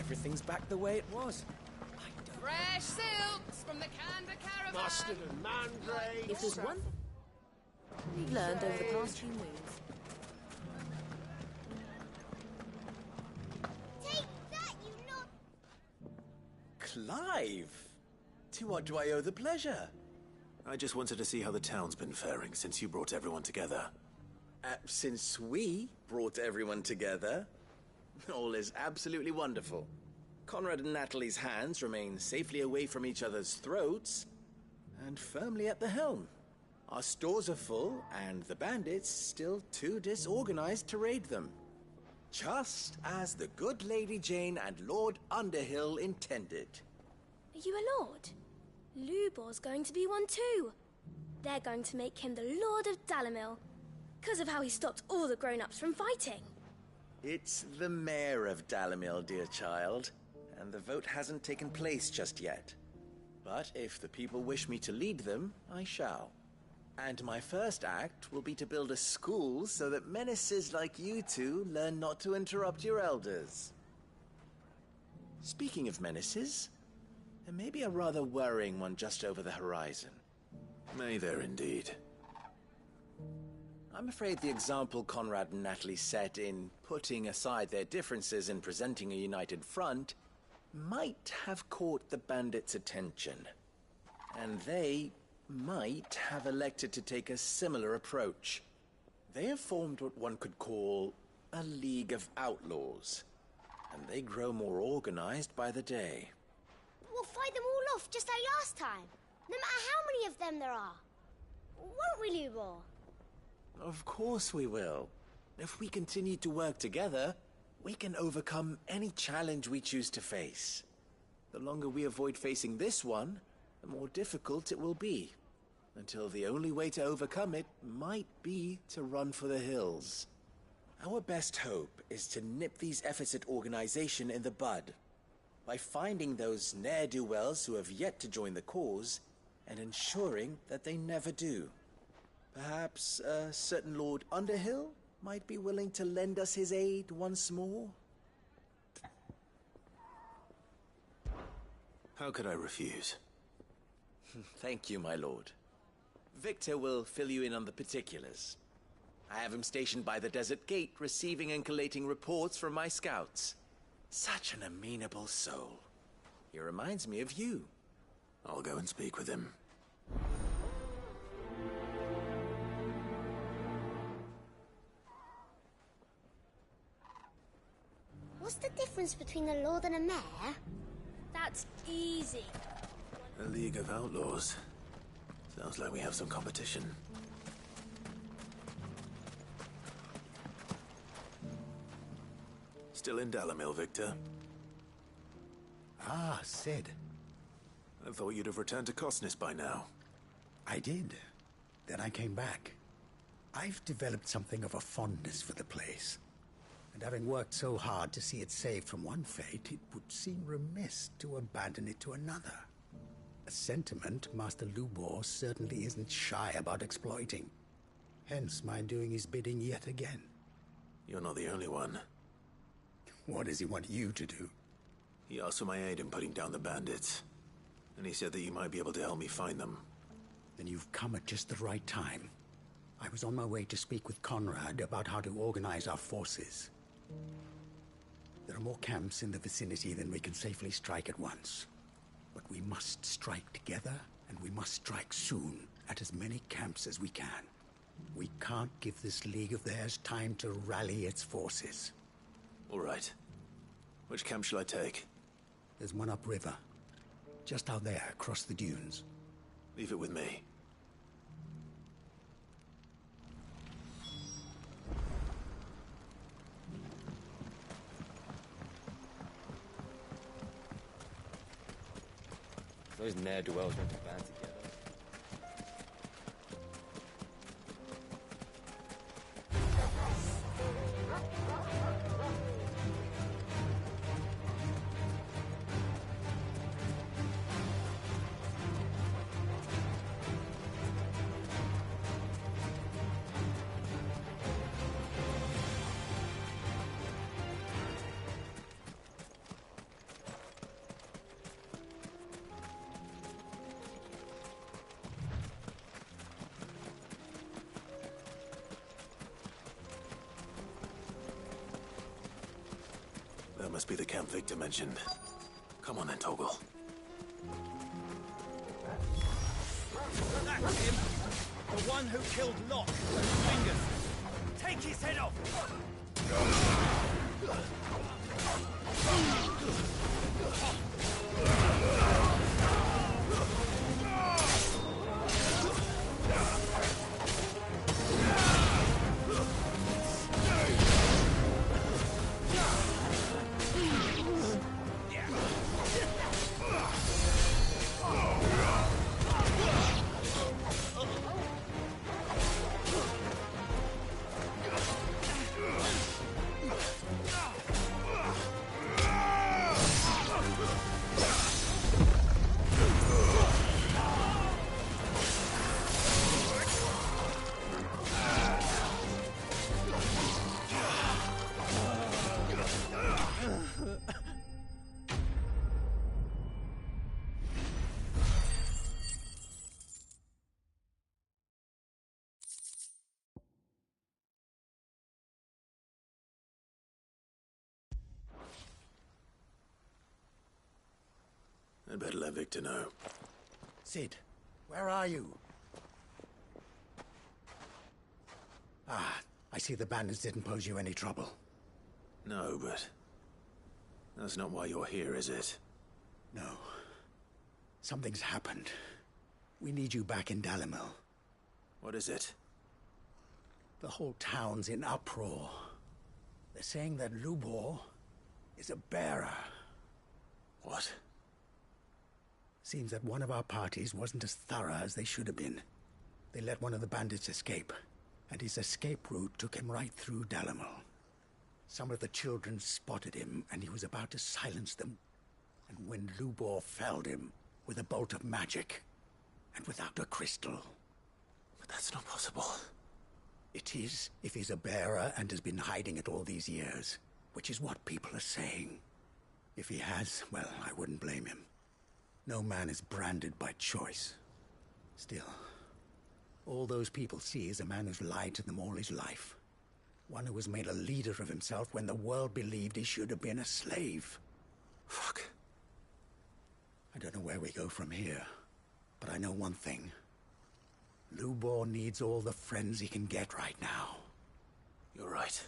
everything's back the way it was. Fresh silks from the Canberra caravan. Mustard and mandrake. If there's one we've learned over the past few moons. Take that, you not... Clive! To what do I owe the pleasure? I just wanted to see how the town's been faring since you brought everyone together. Since we brought everyone together, all is absolutely wonderful. Conrad and Natalie's hands remain safely away from each other's throats and firmly at the helm. Our stores are full and the bandits still too disorganized to raid them. Just as the good Lady Jane and Lord Underhill intended. Are you a lord? Lubor's going to be one too. They're going to make him the Lord of Dalimil, because of how he stopped all the grown-ups from fighting. It's the mayor of Dalimil, dear child, and the vote hasn't taken place just yet. But if the people wish me to lead them, I shall. And my first act will be to build a school so that menaces like you two learn not to interrupt your elders. Speaking of menaces, there may be a rather worrying one just over the horizon. May there indeed. I'm afraid the example Conrad and Natalie set in putting aside their differences and presenting a united front might have caught the bandits' attention. And they might have elected to take a similar approach. They have formed what one could call a League of Outlaws, and they grow more organized by the day. We'll fight them all off just like last time, no matter how many of them there are. Won't we, Lubor? Of course we will. If we continue to work together, we can overcome any challenge we choose to face. The longer we avoid facing this one, the more difficult it will be, until the only way to overcome it might be to run for the hills. Our best hope is to nip these efforts at organization in the bud, by finding those ne'er-do-wells who have yet to join the cause, and ensuring that they never do. Perhaps a certain Lord Underhill might be willing to lend us his aid once more? How could I refuse? Thank you, my lord. Victor will fill you in on the particulars. I have him stationed by the desert gate, receiving and collating reports from my scouts. Such an amenable soul. He reminds me of you. I'll go and speak with him. What's the difference between a lord and a mayor? That's easy. A League of Outlaws. Sounds like we have some competition. Still in Dalimil, Victor? Ah, Sid. I thought you'd have returned to Cosnis by now. I did. Then I came back. I've developed something of a fondness for the place. And having worked so hard to see it saved from one fate, it would seem remiss to abandon it to another. A sentiment Master Lubor certainly isn't shy about exploiting. Hence my doing his bidding yet again. You're not the only one. What does he want you to do? He asked for my aid in putting down the bandits. And he said that you might be able to help me find them. Then you've come at just the right time. I was on my way to speak with Conrad about how to organize our forces. There are more camps in the vicinity than we can safely strike at once. But we must strike together, and we must strike soon at as many camps as we can. We can't give this league of theirs time to rally its forces. All right. Which camp shall I take? There's one upriver. Just out there, across the dunes. Leave it with me. Those ne'er-do-wells went to band together. must be the camp Victor mentioned. Come on then, Toggle. That's him! The one who killed Locke with those fingers! Take his head off! I'd better let Victor know. Sid, where are you? Ah, I see the bandits didn't pose you any trouble. No, but... that's not why you're here, is it? No. Something's happened. We need you back in Dalimil. What is it? The whole town's in uproar. They're saying that Lubor is a bearer. What? Seems that one of our parties wasn't as thorough as they should have been. They let one of the bandits escape, and his escape route took him right through Dalimil. Some of the children spotted him, and he was about to silence them. And when Lubor felled him with a bolt of magic, and without a crystal. But that's not possible. It is, if he's a bearer and has been hiding it all these years, which is what people are saying. If he has, well, I wouldn't blame him. No man is branded by choice. Still, all those people see is a man who's lied to them all his life. One who was made a leader of himself when the world believed he should have been a slave. Fuck. I don't know where we go from here, but I know one thing. Lubor needs all the friends he can get right now. You're right.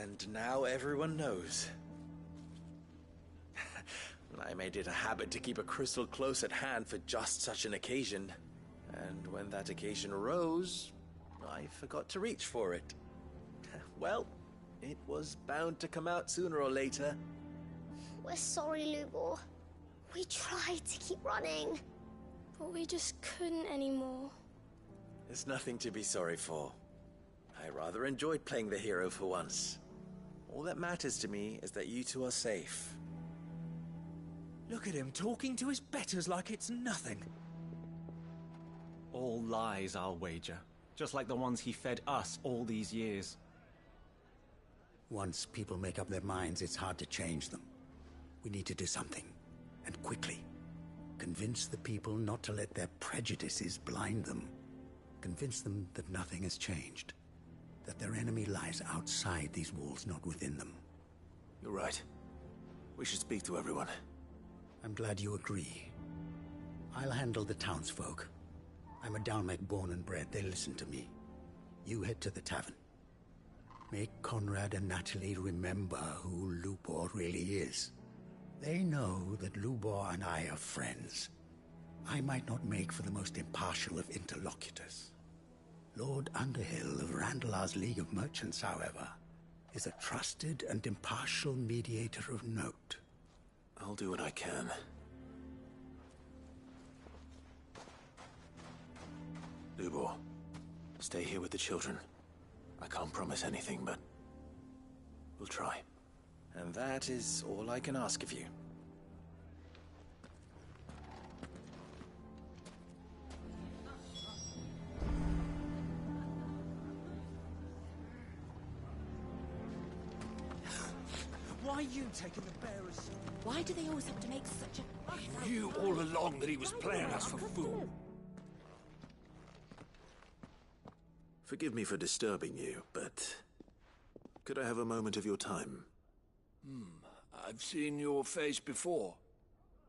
And now everyone knows. I made it a habit to keep a crystal close at hand for just such an occasion. And when that occasion arose, I forgot to reach for it. Well, it was bound to come out sooner or later. We're sorry, Lubor. We tried to keep running. But we just couldn't anymore. There's nothing to be sorry for. I rather enjoyed playing the hero for once. All that matters to me is that you two are safe. Look at him talking to his betters like it's nothing. All lies, I'll wager. Just like the ones he fed us all these years. Once people make up their minds, it's hard to change them. We need to do something, and quickly. Convince the people not to let their prejudices blind them. Convince them that nothing has changed. That their enemy lies outside these walls, not within them. You're right. We should speak to everyone. I'm glad you agree. I'll handle the townsfolk. I'm a Dalmec born and bred. They listen to me. You head to the tavern. Make Conrad and Natalie remember who Lubor really is. They know that Lubor and I are friends. I might not make for the most impartial of interlocutors. Lord Underhill of Randalar's League of Merchants, however, is a trusted and impartial mediator of note. I'll do what I can. Lubor, stay here with the children. I can't promise anything, but we'll try. And that is all I can ask of you. Why you taking the bearers? Why do they always have to make such a fuss? He knew all along that he was playing us for fool. Forgive me for disturbing you, but could I have a moment of your time? I've seen your face before.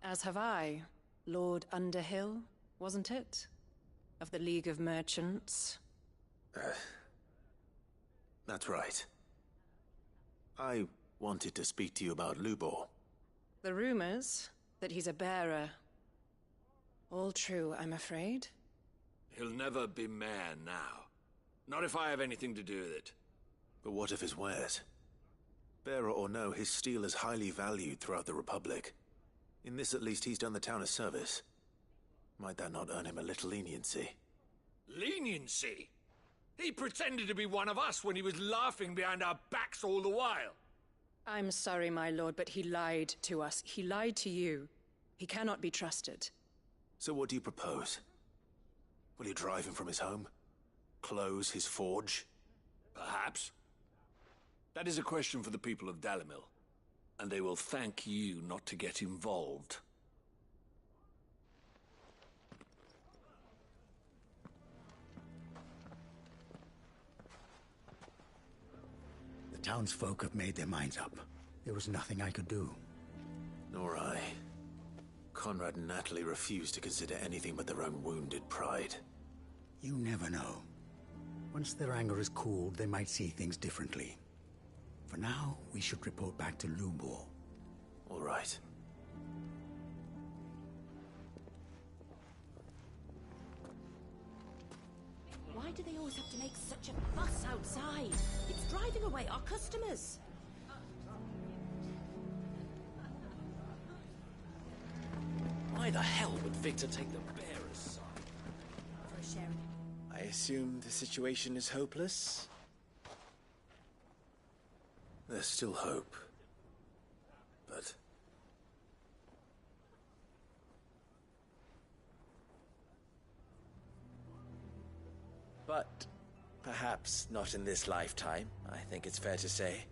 As have I. Lord Underhill, wasn't it? Of the League of Merchants. That's right. I wanted to speak to you about Lubor. The rumors that he's a bearer. All true, I'm afraid. He'll never be mayor now. Not if I have anything to do with it. But what of his wares? Bearer or no, his steel is highly valued throughout the Republic. In this at least he's done the town a service. Might that not earn him a little leniency? Leniency? He pretended to be one of us when he was laughing behind our backs all the while. I'm sorry, my lord, but he lied to us. He lied to you. He cannot be trusted. So what do you propose? Will you drive him from his home? Close his forge? Perhaps. That is a question for the people of Dalimil, and they will thank you not to get involved. The townsfolk have made their minds up. There was nothing I could do. Nor I. Conrad and Natalie refused to consider anything but their own wounded pride. You never know. Once their anger is cooled, they might see things differently. For now, we should report back to Lubor. All right. Why do they always have to make such a fuss outside? It's driving away our customers. Why the hell would Victor take the bearer's side? For a share. I assume the situation is hopeless? There's still hope. But... But perhaps not in this lifetime, I think it's fair to say.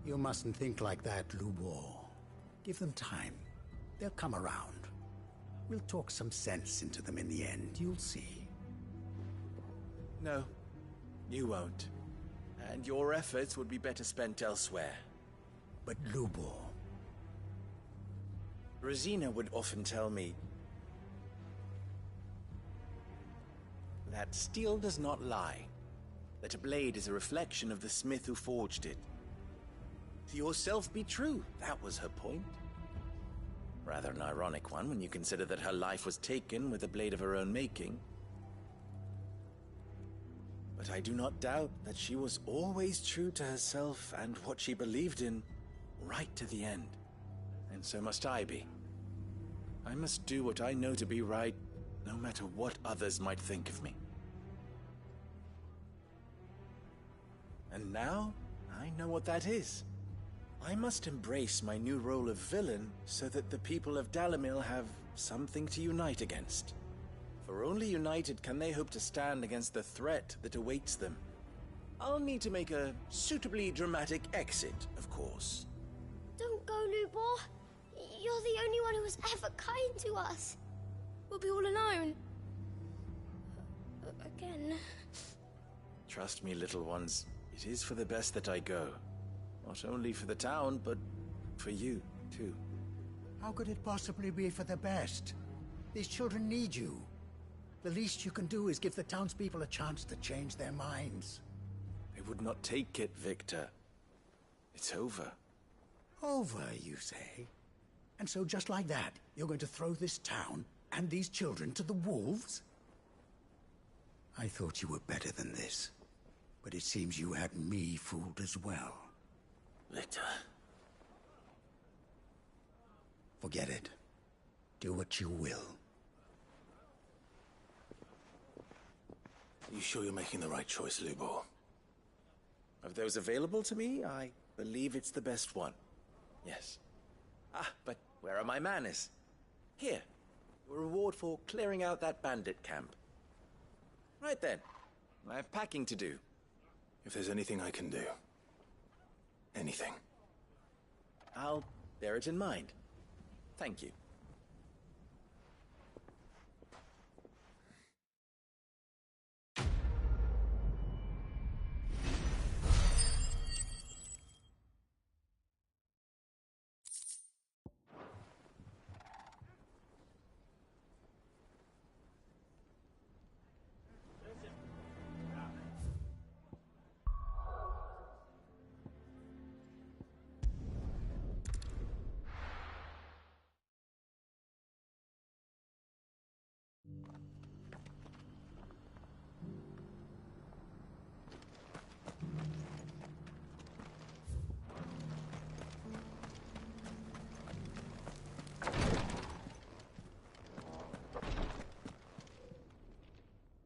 You mustn't think like that, Lubor. Give them time. They'll come around. We'll talk some sense into them in the end, you'll see. No, you won't. And your efforts would be better spent elsewhere. But Lubor... Rosina would often tell me that steel does not lie, that a blade is a reflection of the smith who forged it. To yourself be true, that was her point. Rather an ironic one when you consider that her life was taken with a blade of her own making. But I do not doubt that she was always true to herself and what she believed in, right to the end. And so must I be. I must do what I know to be right, no matter what others might think of me. And now, I know what that is. I must embrace my new role of villain so that the people of Dalimil have something to unite against. For only united can they hope to stand against the threat that awaits them. I'll need to make a suitably dramatic exit, of course. Don't go, Lubor. You're the only one who was ever kind to us. We'll be all alone. Again. Trust me, little ones. It is for the best that I go. Not only for the town, but for you, too. How could it possibly be for the best? These children need you. The least you can do is give the townspeople a chance to change their minds. They would not take it, Victor. It's over. Over, you say? And so just like that, you're going to throw this town and these children to the wolves? I thought you were better than this. But it seems you had me fooled as well. Victor... Forget it. Do what you will. You sure you're making the right choice, Lubor? Of those available to me, I believe it's the best one. Yes. Ah, but where are my manners? Here. Your reward for clearing out that bandit camp. Right then. I have packing to do. If there's anything I can do, anything. I'll bear it in mind. Thank you.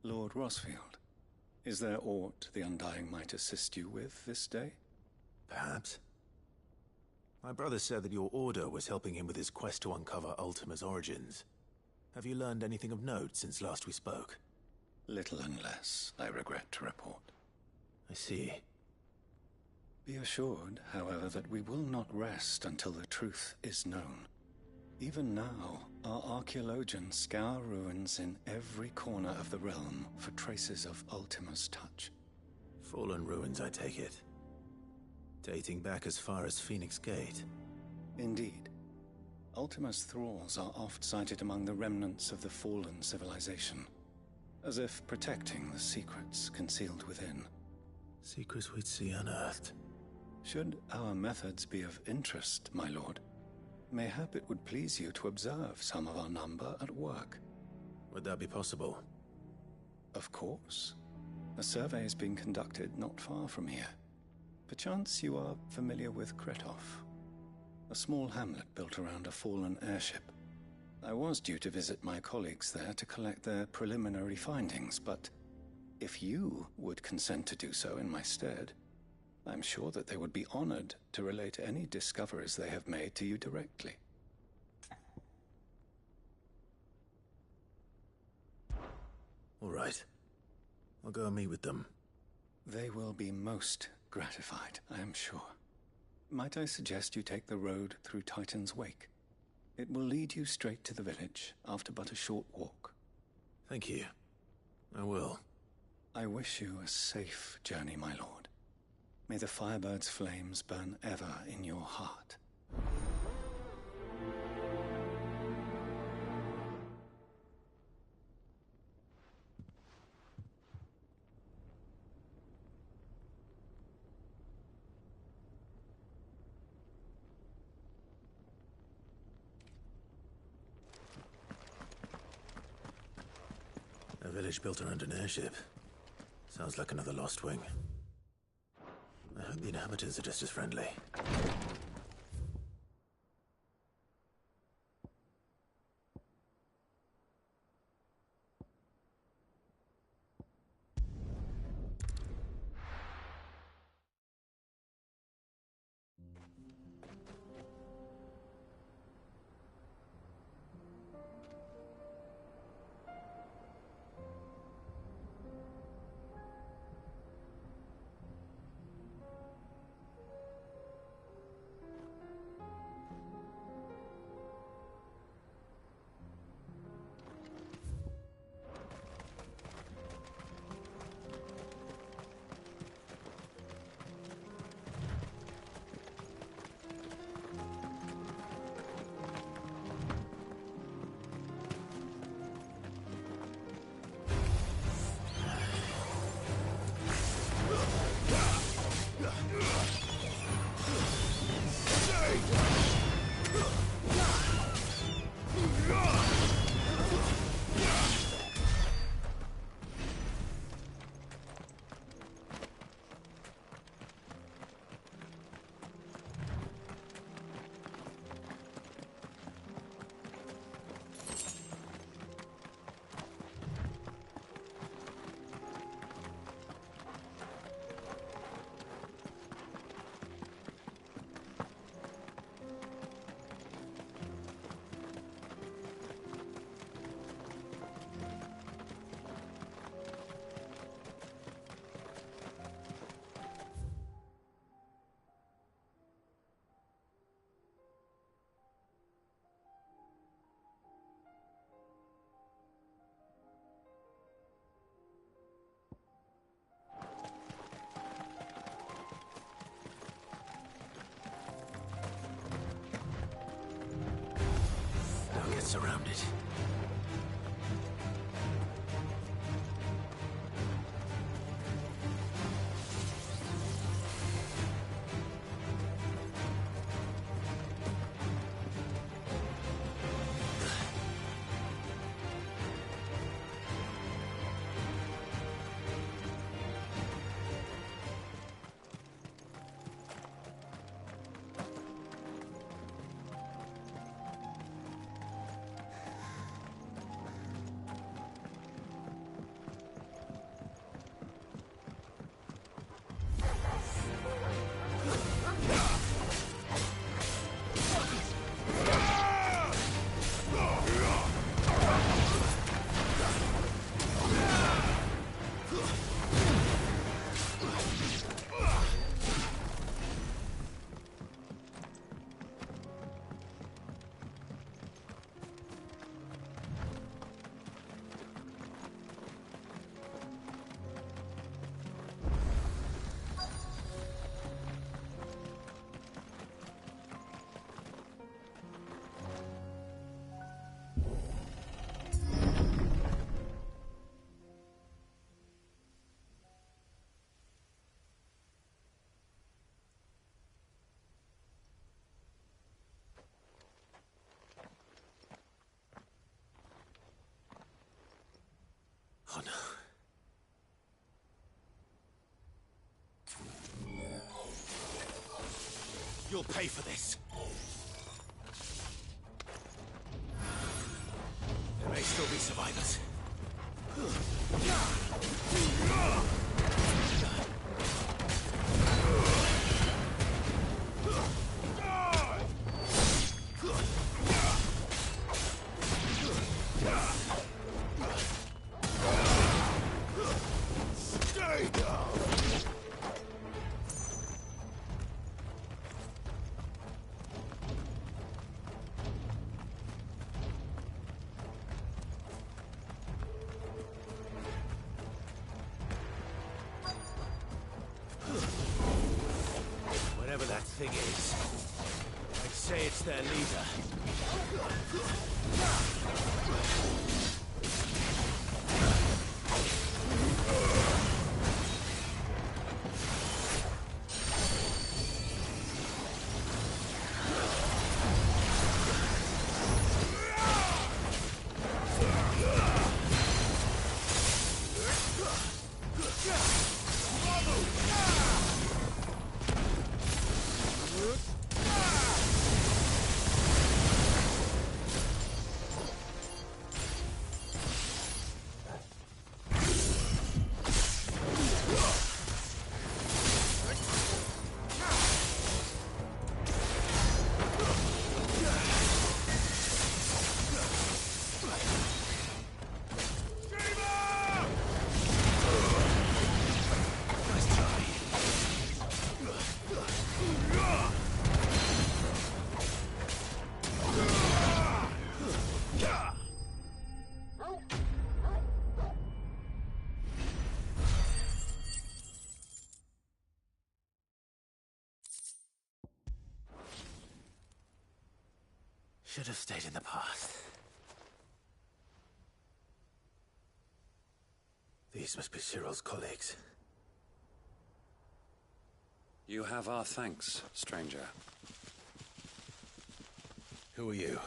Lord Rosfield, is there aught the Undying might assist you with this day? Perhaps. My brother said that your order was helping him with his quest to uncover Ultima's origins. Have you learned anything of note since last we spoke? Little and less, I regret to report. I see. Be assured, however, that we will not rest until the truth is known. Even now, our archaeologians scour ruins in every corner of the realm for traces of Ultima's touch. Fallen ruins, I take it. Dating back as far as Phoenix Gate. Indeed. Ultima's thralls are oft sighted among the remnants of the fallen civilization, as if protecting the secrets concealed within. Secrets we'd see unearthed. Should our methods be of interest, my lord, mayhap it would please you to observe some of our number at work. Would that be possible? Of course. A survey is being conducted not far from here. Perchance you are familiar with Kretov, a small hamlet built around a fallen airship. I was due to visit my colleagues there to collect their preliminary findings, but if you would consent to do so in my stead, I'm sure that they would be honored to relate any discoveries they have made to you directly. All right. I'll go and meet with them. They will be most gratified, I am sure. Might I suggest you take the road through Titan's Wake? It will lead you straight to the village after but a short walk. Thank you. I will. I wish you a safe journey, my lord. May the Firebird's flames burn ever in your heart. A village built around an airship. Sounds like another Lost Wing. I hope the inhabitants are just as friendly. surrounded. Oh no. You'll pay for this. There may still be survivors. Whatever that thing is, I'd say it's their leader. Should have stayed in the past. These must be Cyril's colleagues. You have our thanks, stranger. Who are you?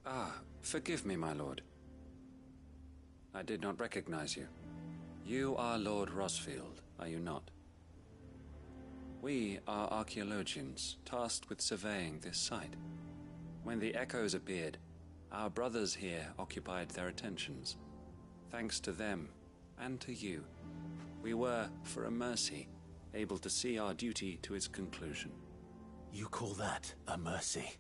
Ah, forgive me, my lord. I did not recognize you. You are Lord Rosfield, are you not? We are archaeologians, tasked with surveying this site. When the echoes appeared, our brothers here occupied their attentions. Thanks to them, and to you, we were, for a mercy, able to see our duty to its conclusion. You call that a mercy?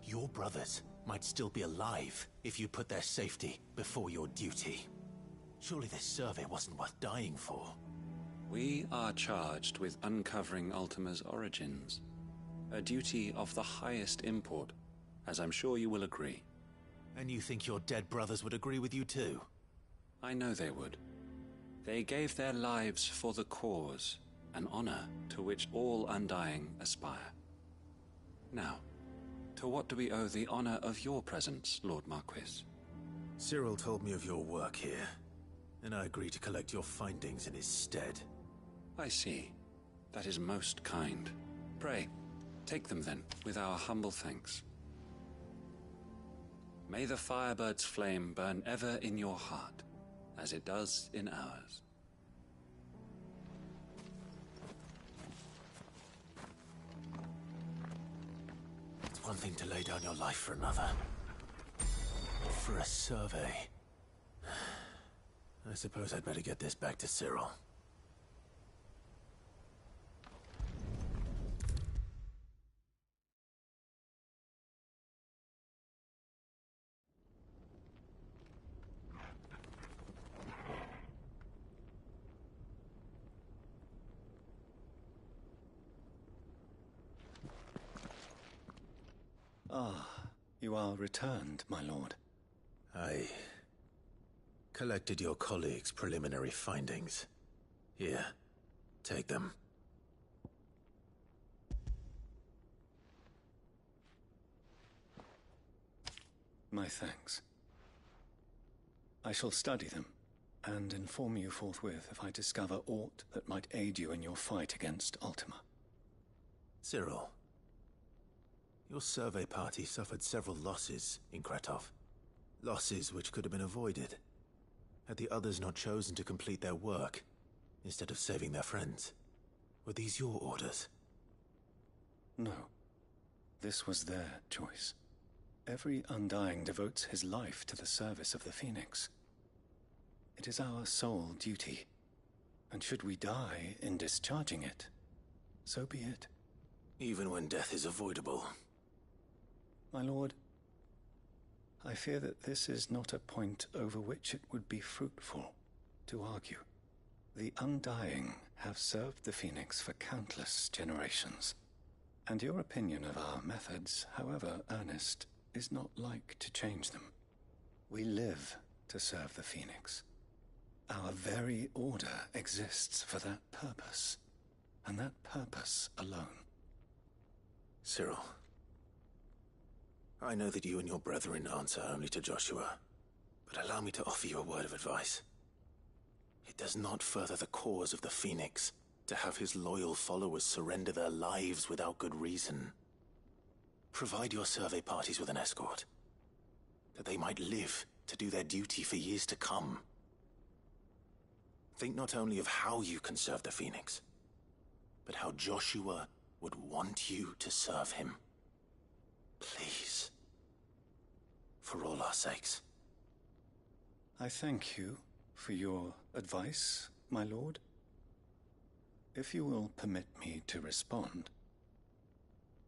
Your brothers might still be alive if you put their safety before your duty. Surely this survey wasn't worth dying for. We are charged with uncovering Ultima's origins. A duty of the highest import, as I'm sure you will agree. And you think your dead brothers would agree with you too? I know they would. They gave their lives for the cause, an honor to which all Undying aspire. Now, to what do we owe the honor of your presence, Lord Marquis? Cyril told me of your work here, and I agreed to collect your findings in his stead. I see. That is most kind. Pray, take them then, with our humble thanks. May the Firebird's flame burn ever in your heart, as it does in ours. It's one thing to lay down your life for another. But for a survey... I suppose I'd better get this back to Cyril. Ah, you are returned, my lord. I collected your colleagues' preliminary findings. Here, take them. My thanks. I shall study them, and inform you forthwith if I discover aught that might aid you in your fight against Ultima. Cyril, your survey party suffered several losses in Kretov. Losses which could have been avoided, had the others not chosen to complete their work, instead of saving their friends. Were these your orders? No. This was their choice. Every Undying devotes his life to the service of the Phoenix. It is our sole duty, and should we die in discharging it, so be it. Even when death is avoidable. My lord, I fear that this is not a point over which it would be fruitful to argue. The Undying have served the Phoenix for countless generations, and your opinion of our methods, however earnest, is not like to change them. We live to serve the Phoenix. Our very order exists for that purpose, and that purpose alone. Cyril, I know that you and your brethren answer only to Joshua, but allow me to offer you a word of advice. It does not further the cause of the Phoenix to have his loyal followers surrender their lives without good reason. Provide your survey parties with an escort, that they might live to do their duty for years to come. Think not only of how you can serve the Phoenix, but how Joshua would want you to serve him. Please. For all our sakes. I thank you for your advice, my lord. If you will permit me to respond,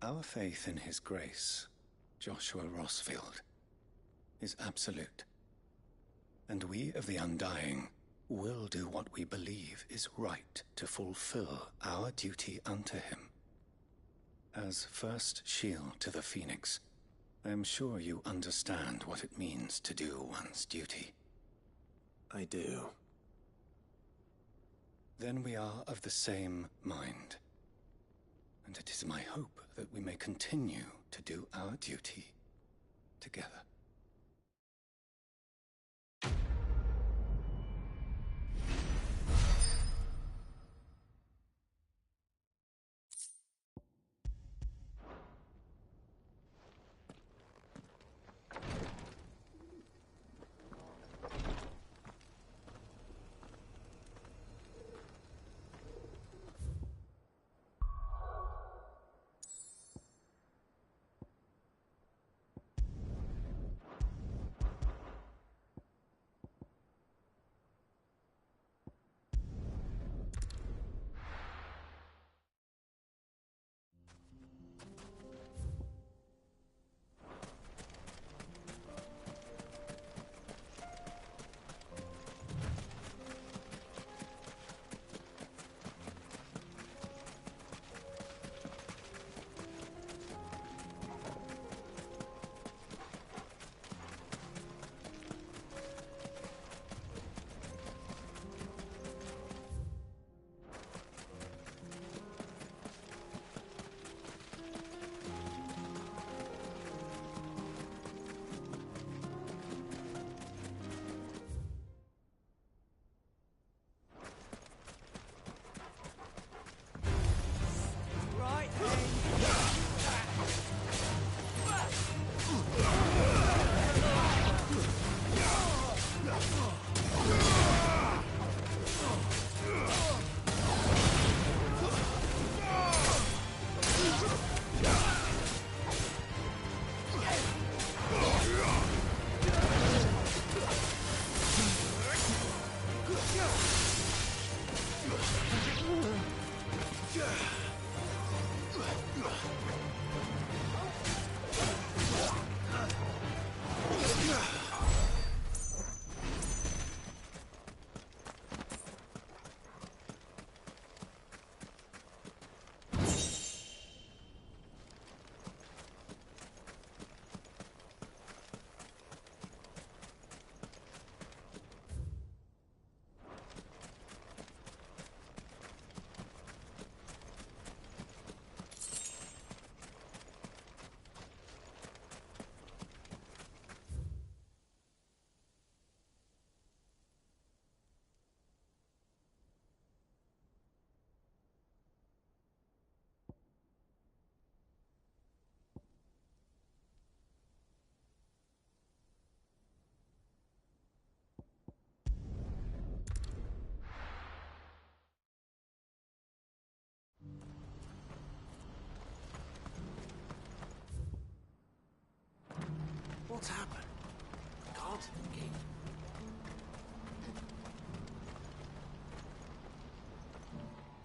our faith in his grace, Joshua Rossfield, is absolute. And we of the Undying will do what we believe is right to fulfill our duty unto him. As first shield to the Phoenix, I am sure you understand what it means to do one's duty. I do. Then we are of the same mind. And it is my hope that we may continue to do our duty together.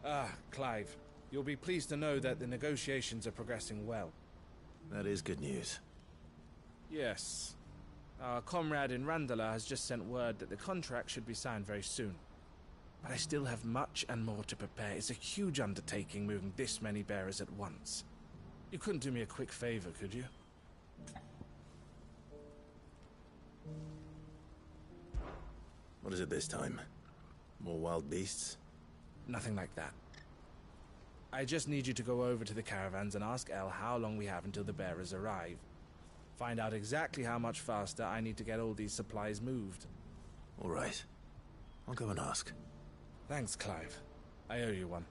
Ah, Clive. You'll be pleased to know that the negotiations are progressing well. That is good news. Yes. Our comrade in Randala has just sent word that the contract should be signed very soon. But I still have much and more to prepare. It's a huge undertaking moving this many bearers at once. You couldn't do me a quick favor, could you? What is it this time? More wild beasts? Nothing like that. I just need you to go over to the caravans and ask El how long we have until the bearers arrive. Find out exactly how much faster I need to get all these supplies moved. All right. I'll go and ask. Thanks, Clive. I owe you one.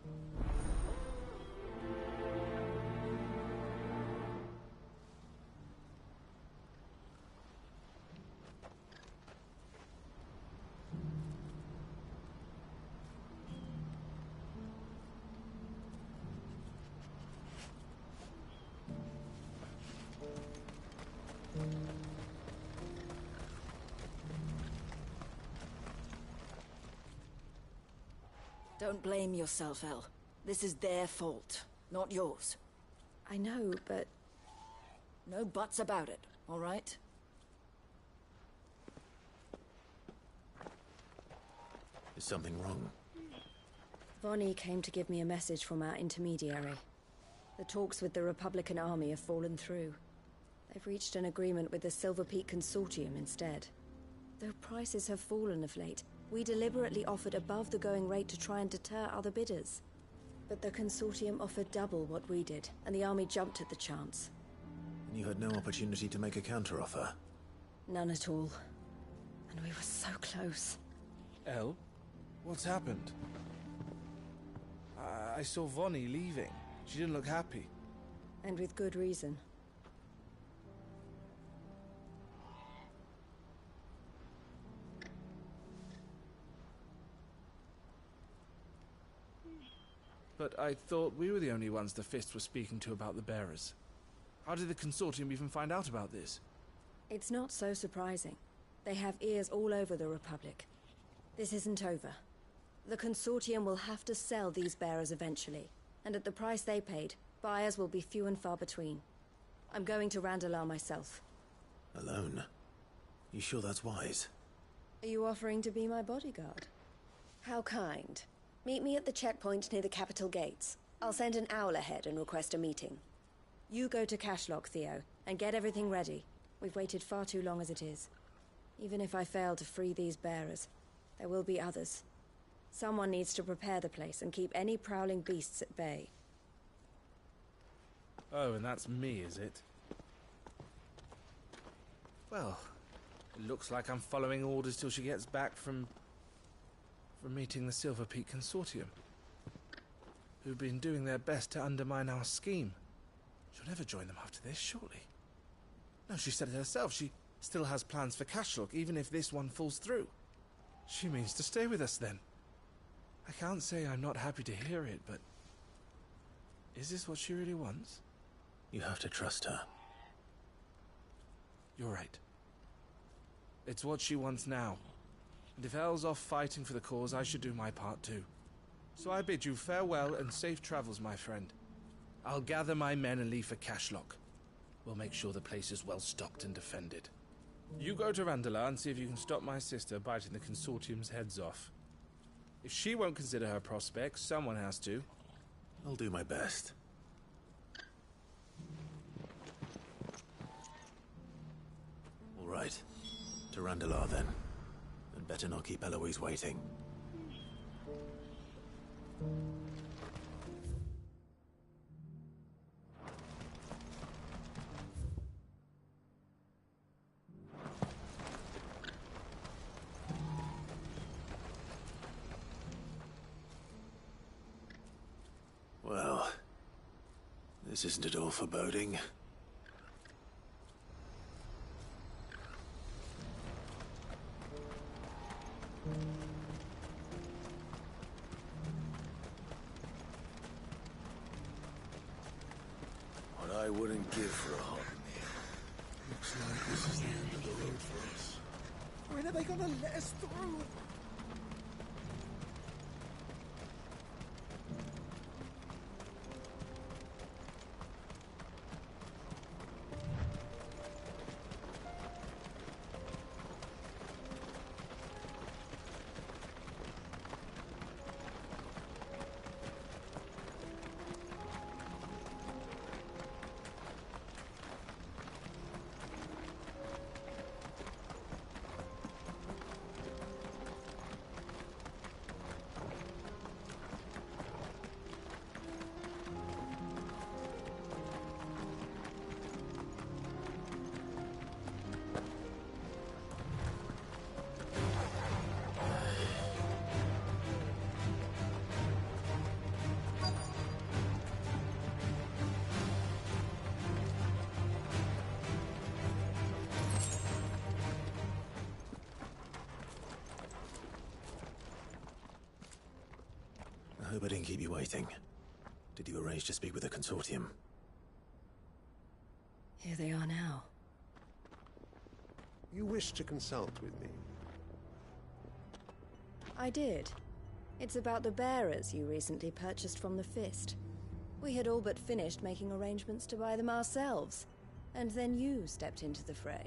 Don't blame yourself, El. This is their fault, not yours. I know, but... No buts about it, all right? Is something wrong? Vonnie came to give me a message from our intermediary. The talks with the Republican army have fallen through. They've reached an agreement with the Silver Peak Consortium instead. Though prices have fallen of late, we deliberately offered above the going rate to try and deter other bidders. But the Consortium offered double what we did, and the army jumped at the chance. And you had no opportunity to make a counteroffer? None at all. And we were so close. El? What's happened? I saw Vonnie leaving. She didn't look happy. And with good reason. But I thought we were the only ones the Fist were speaking to about the bearers. How did the Consortium even find out about this? It's not so surprising. They have ears all over the Republic. This isn't over. The Consortium will have to sell these bearers eventually, and at the price they paid, buyers will be few and far between. I'm going to Randalar myself. Alone? You sure that's wise? Are you offering to be my bodyguard? How kind. Meet me at the checkpoint near the capital gates. I'll send an owl ahead and request a meeting. You go to Cashlock, Theo, and get everything ready. We've waited far too long as it is. Even if I fail to free these bearers, there will be others. Someone needs to prepare the place and keep any prowling beasts at bay. Oh, and that's me, is it? Well, it looks like I'm following orders till she gets back from meeting the Silver Peak Consortium, who've been doing their best to undermine our scheme. She'll never join them after this, surely. No, she said it herself. She still has plans for Cashlock, even if this one falls through. She means to stay with us, then. I can't say I'm not happy to hear it, but... is this what she really wants? You have to trust her. You're right. It's what she wants now. And if El's off fighting for the cause, I should do my part too. So I bid you farewell and safe travels, my friend. I'll gather my men and leave for Cashlock. We'll make sure the place is well stocked and defended. You go to Randalar and see if you can stop my sister biting the Consortium's heads off. If she won't consider her prospects, someone has to. I'll do my best. All right. To Randalar, then. And better not keep Eloise waiting. Well, this isn't at all foreboding. What I wouldn't give for a hot meal. Looks like this is the end of the road for us. When are they gonna let us through? I hope I didn't keep you waiting. Did you arrange to speak with the consortium? Here they are now. You wish to consult with me? I did. It's about the bearers you recently purchased from the Fist. We had all but finished making arrangements to buy them ourselves, and then you stepped into the fray.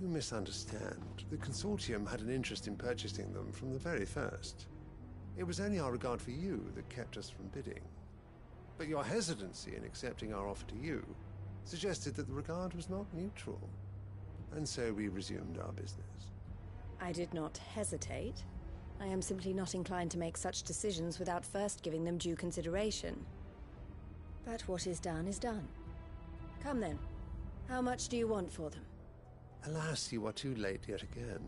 You misunderstand. The consortium had an interest in purchasing them from the very first. It was only our regard for you that kept us from bidding. But your hesitancy in accepting our offer to you suggested that the regard was not mutual. And so we resumed our business. I did not hesitate. I am simply not inclined to make such decisions without first giving them due consideration. But what is done is done. Come then. How much do you want for them? Alas, you are too late yet again.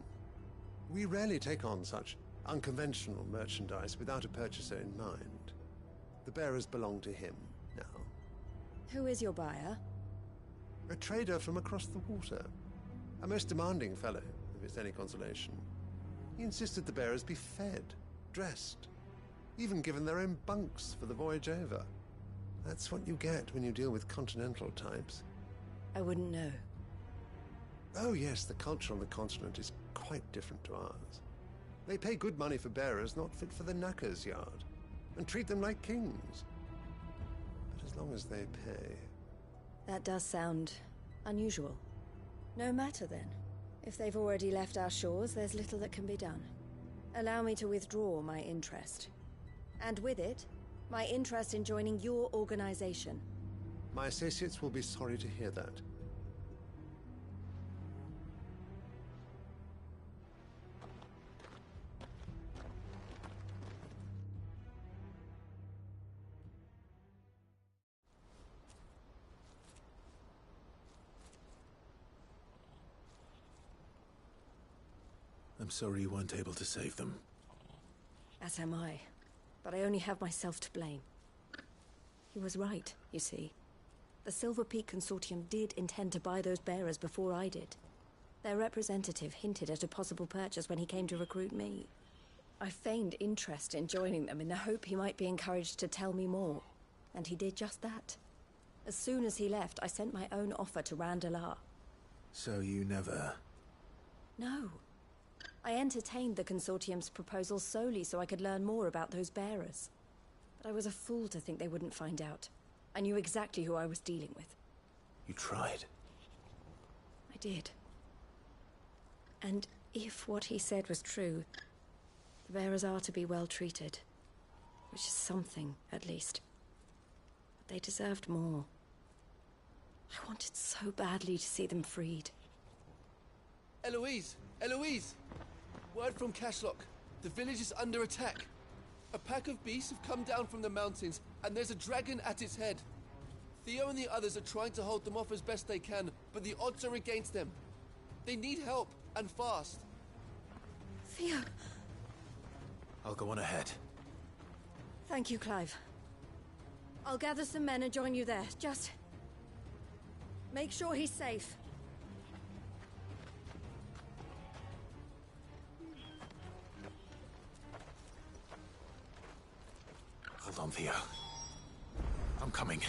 We rarely take on such unconventional merchandise without a purchaser in mind. The bearers belong to him now. Who is your buyer? A trader from across the water. A most demanding fellow, if it's any consolation. He insisted the bearers be fed, dressed, even given their own bunks for the voyage over. That's what you get when you deal with continental types. I wouldn't know. Oh yes, the culture on the continent is quite different to ours. They pay good money for bearers not fit for the knacker's yard, and treat them like kings. But as long as they pay... That does sound unusual. No matter then. If they've already left our shores, there's little that can be done. Allow me to withdraw my interest. And with it, my interest in joining your organization. My associates will be sorry to hear that. I'm sorry you weren't able to save them. As am I. But I only have myself to blame. He was right, you see. The Silver Peak Consortium did intend to buy those bearers before I did. Their representative hinted at a possible purchase when he came to recruit me. I feigned interest in joining them in the hope he might be encouraged to tell me more. And he did just that. As soon as he left, I sent my own offer to Randalar. So you never... No. I entertained the Consortium's proposal solely so I could learn more about those bearers. But I was a fool to think they wouldn't find out. I knew exactly who I was dealing with. You tried. I did. And if what he said was true, the bearers are to be well treated. Which is something, at least. But they deserved more. I wanted so badly to see them freed. Eloise! Eloise! Word from Cashlock. The village is under attack. A pack of beasts have come down from the mountains, and there's a dragon at its head. Theo and the others are trying to hold them off as best they can, but the odds are against them. They need help, and fast. Theo! I'll go on ahead. Thank you, Clive. I'll gather some men and join you there. Just... make sure he's safe. Hold on, Theo. I'm coming.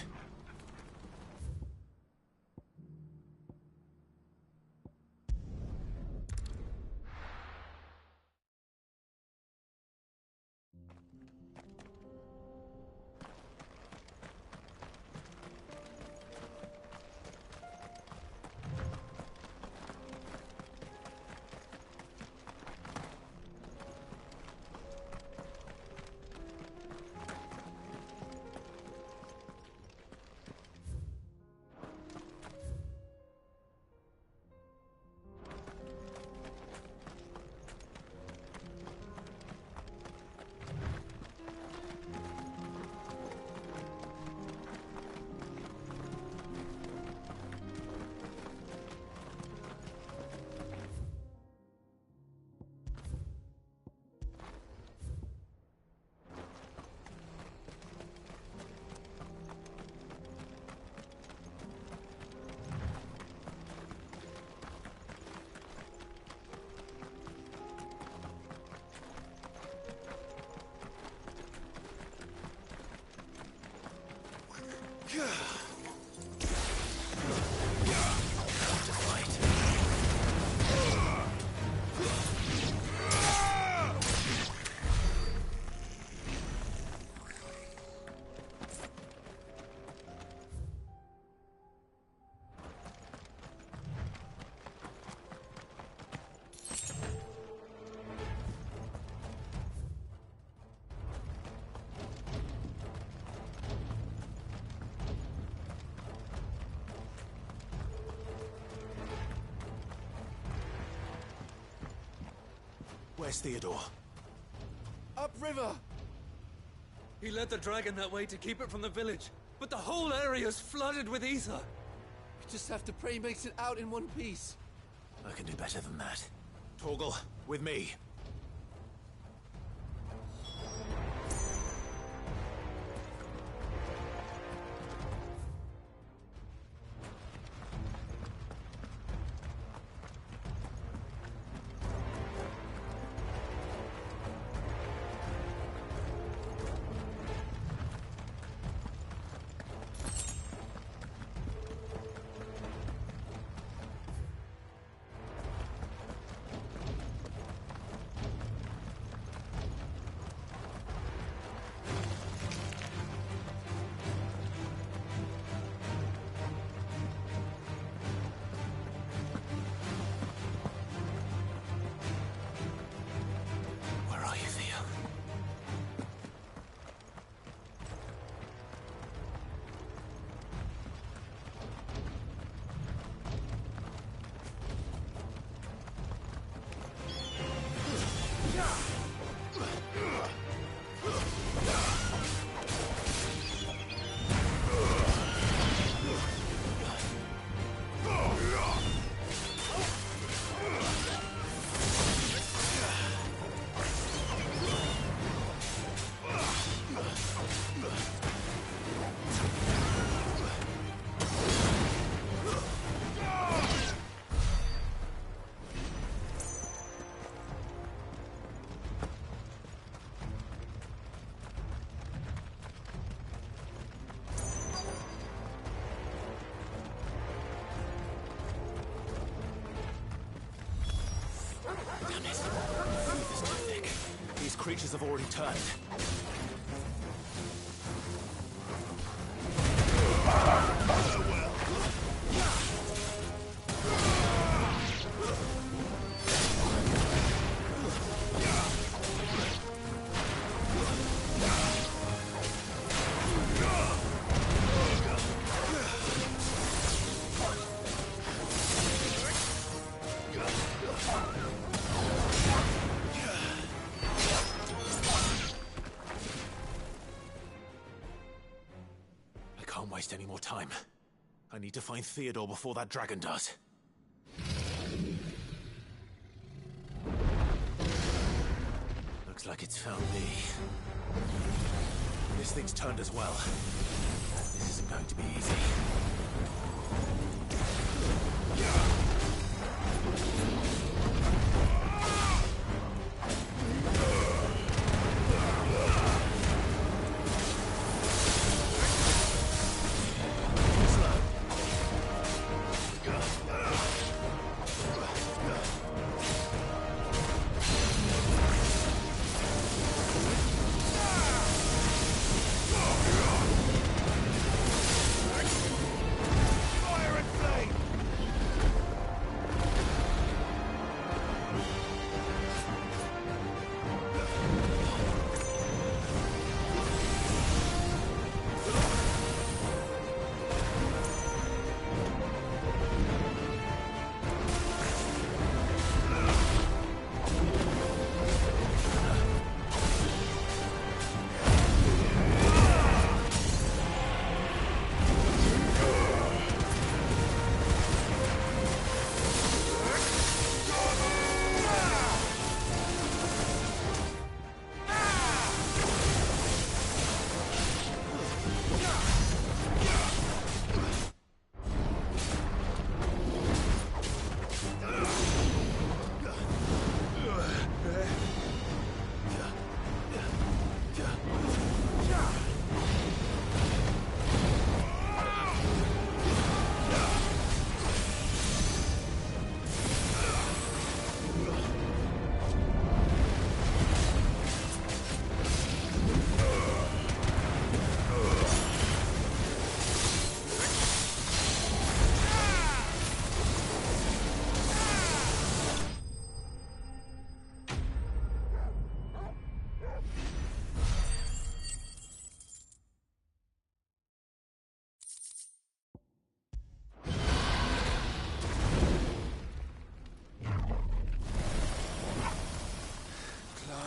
Where's Theodore? Upriver! He led the dragon that way to keep it from the village, but the whole area's flooded with ether. We just have to pray he makes it out in one piece. I can do better than that. Torgal, with me. Creatures have already turned. Waste any more time. I need to find Theodore before that dragon does. Looks like it's found me. This thing's turned as well. This isn't going to be easy.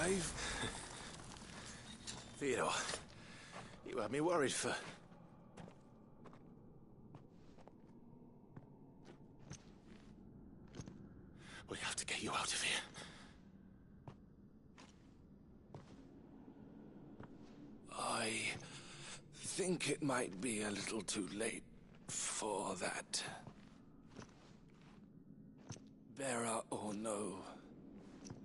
Clive? Theodore, you had me worried for... We have to get you out of here. I think it might be a little too late for that. Bearer or no,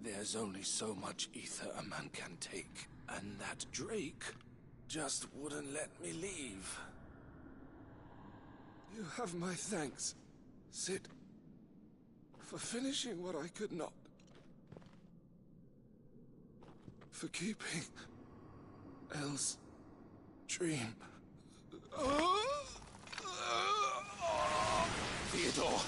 there's only so much ether a man can take, and that Drake just wouldn't let me leave. You have my thanks, Sid, for finishing what I could not. For keeping Elle's dream. Theodore!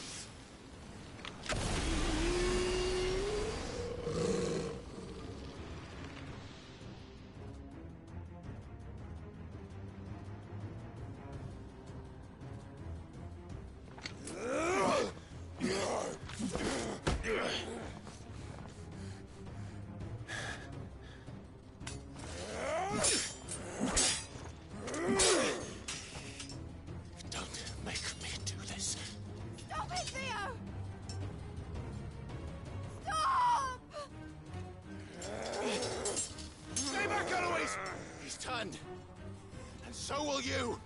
And so will you!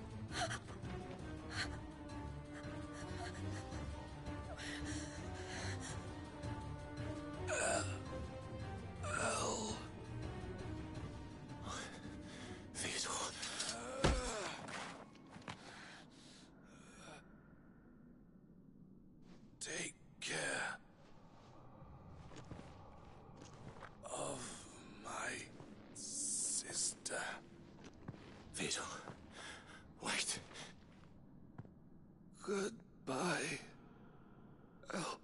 Theodore. Take care of my sister. Theodore, wait. Goodbye, Elle.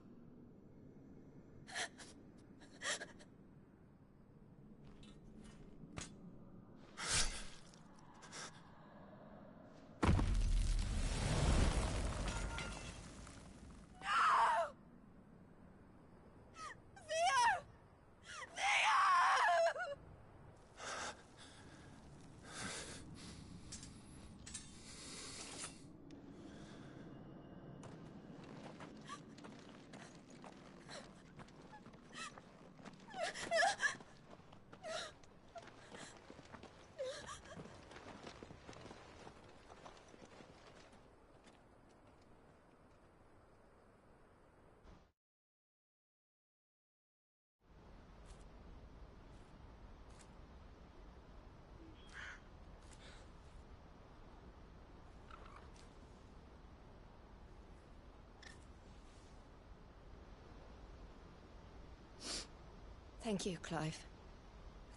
Thank you, Clive.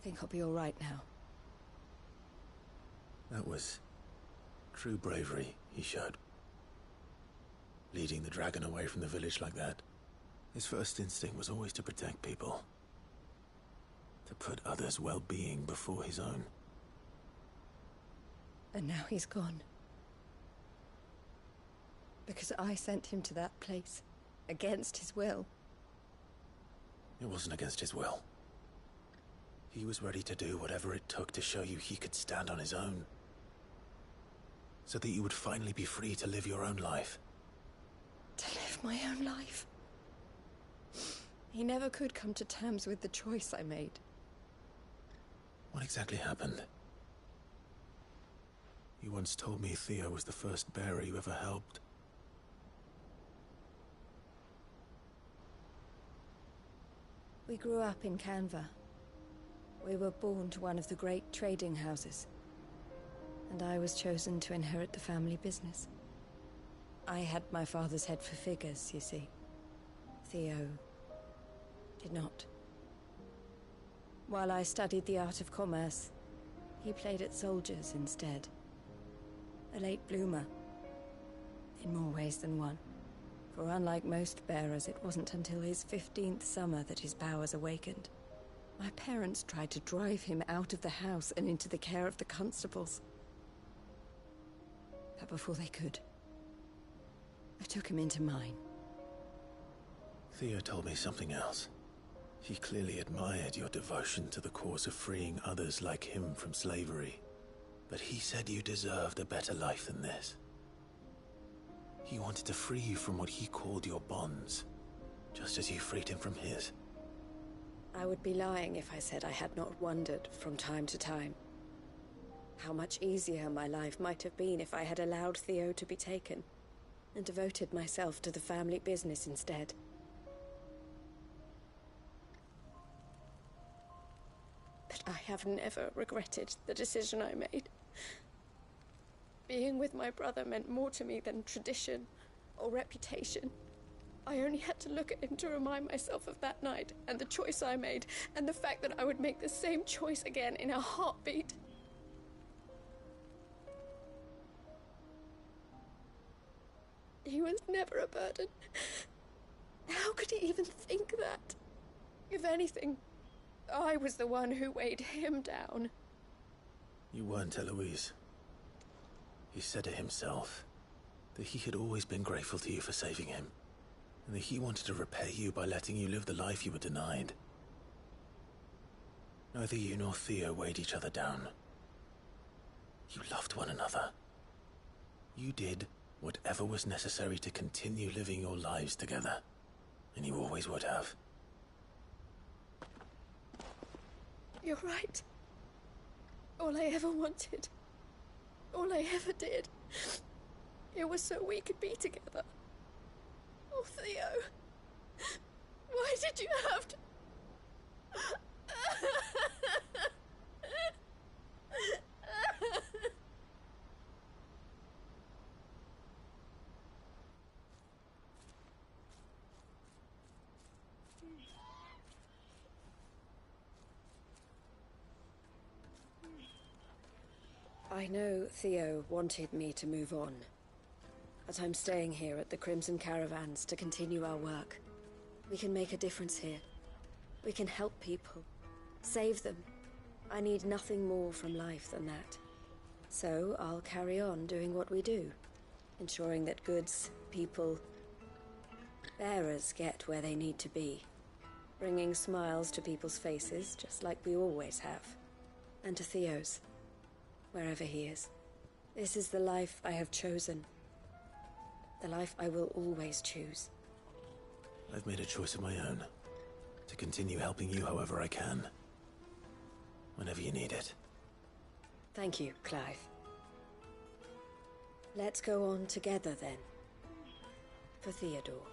I think I'll be all right now. That was true bravery he showed. Leading the dragon away from the village like that. His first instinct was always to protect people. To put others' well-being before his own. And now he's gone. Because I sent him to that place, against his will. It wasn't against his will. He was ready to do whatever it took to show you he could stand on his own. So that you would finally be free to live your own life. To live my own life? He never could come to terms with the choice I made. What exactly happened? You once told me Theo was the first bearer you ever helped. We grew up in Canva. We were born to one of the great trading houses. And I was chosen to inherit the family business. I had my father's head for figures, you see. Theo did not. While I studied the art of commerce, he played at soldiers instead. A late bloomer. In more ways than one. For unlike most bearers, it wasn't until his 15th summer that his powers awakened. My parents tried to drive him out of the house and into the care of the constables. But before they could, I took him into mine. Theo told me something else. He clearly admired your devotion to the cause of freeing others like him from slavery. But he said you deserved a better life than this. He wanted to free you from what he called your bonds, just as you freed him from his. I would be lying if I said I had not wondered from time to time how much easier my life might have been if I had allowed Theo to be taken and devoted myself to the family business instead. But I have never regretted the decision I made. Being with my brother meant more to me than tradition or reputation. I only had to look at him to remind myself of that night and the choice I made and the fact that I would make the same choice again in a heartbeat. He was never a burden. How could he even think that? If anything, I was the one who weighed him down. You weren't, Eloise. He said it himself, that he had always been grateful to you for saving him, and that he wanted to repay you by letting you live the life you were denied. Neither you nor Theo weighed each other down. You loved one another. You did whatever was necessary to continue living your lives together, and you always would have. You're right. All I ever wanted, all I ever did, it was so we could be together. Oh, Theo, why did you have to... I know Theo wanted me to move on, but I'm staying here at the Crimson Caravans to continue our work. We can make a difference here. We can help people, save them. I need nothing more from life than that. So I'll carry on doing what we do, ensuring that goods, people, bearers get where they need to be, bringing smiles to people's faces just like we always have, and to Theo's, wherever he is. This is the life I have chosen. The life I will always choose. I've made a choice of my own. To continue helping you however I can. Whenever you need it. Thank you, Clive. Let's go on together then. For Theodore.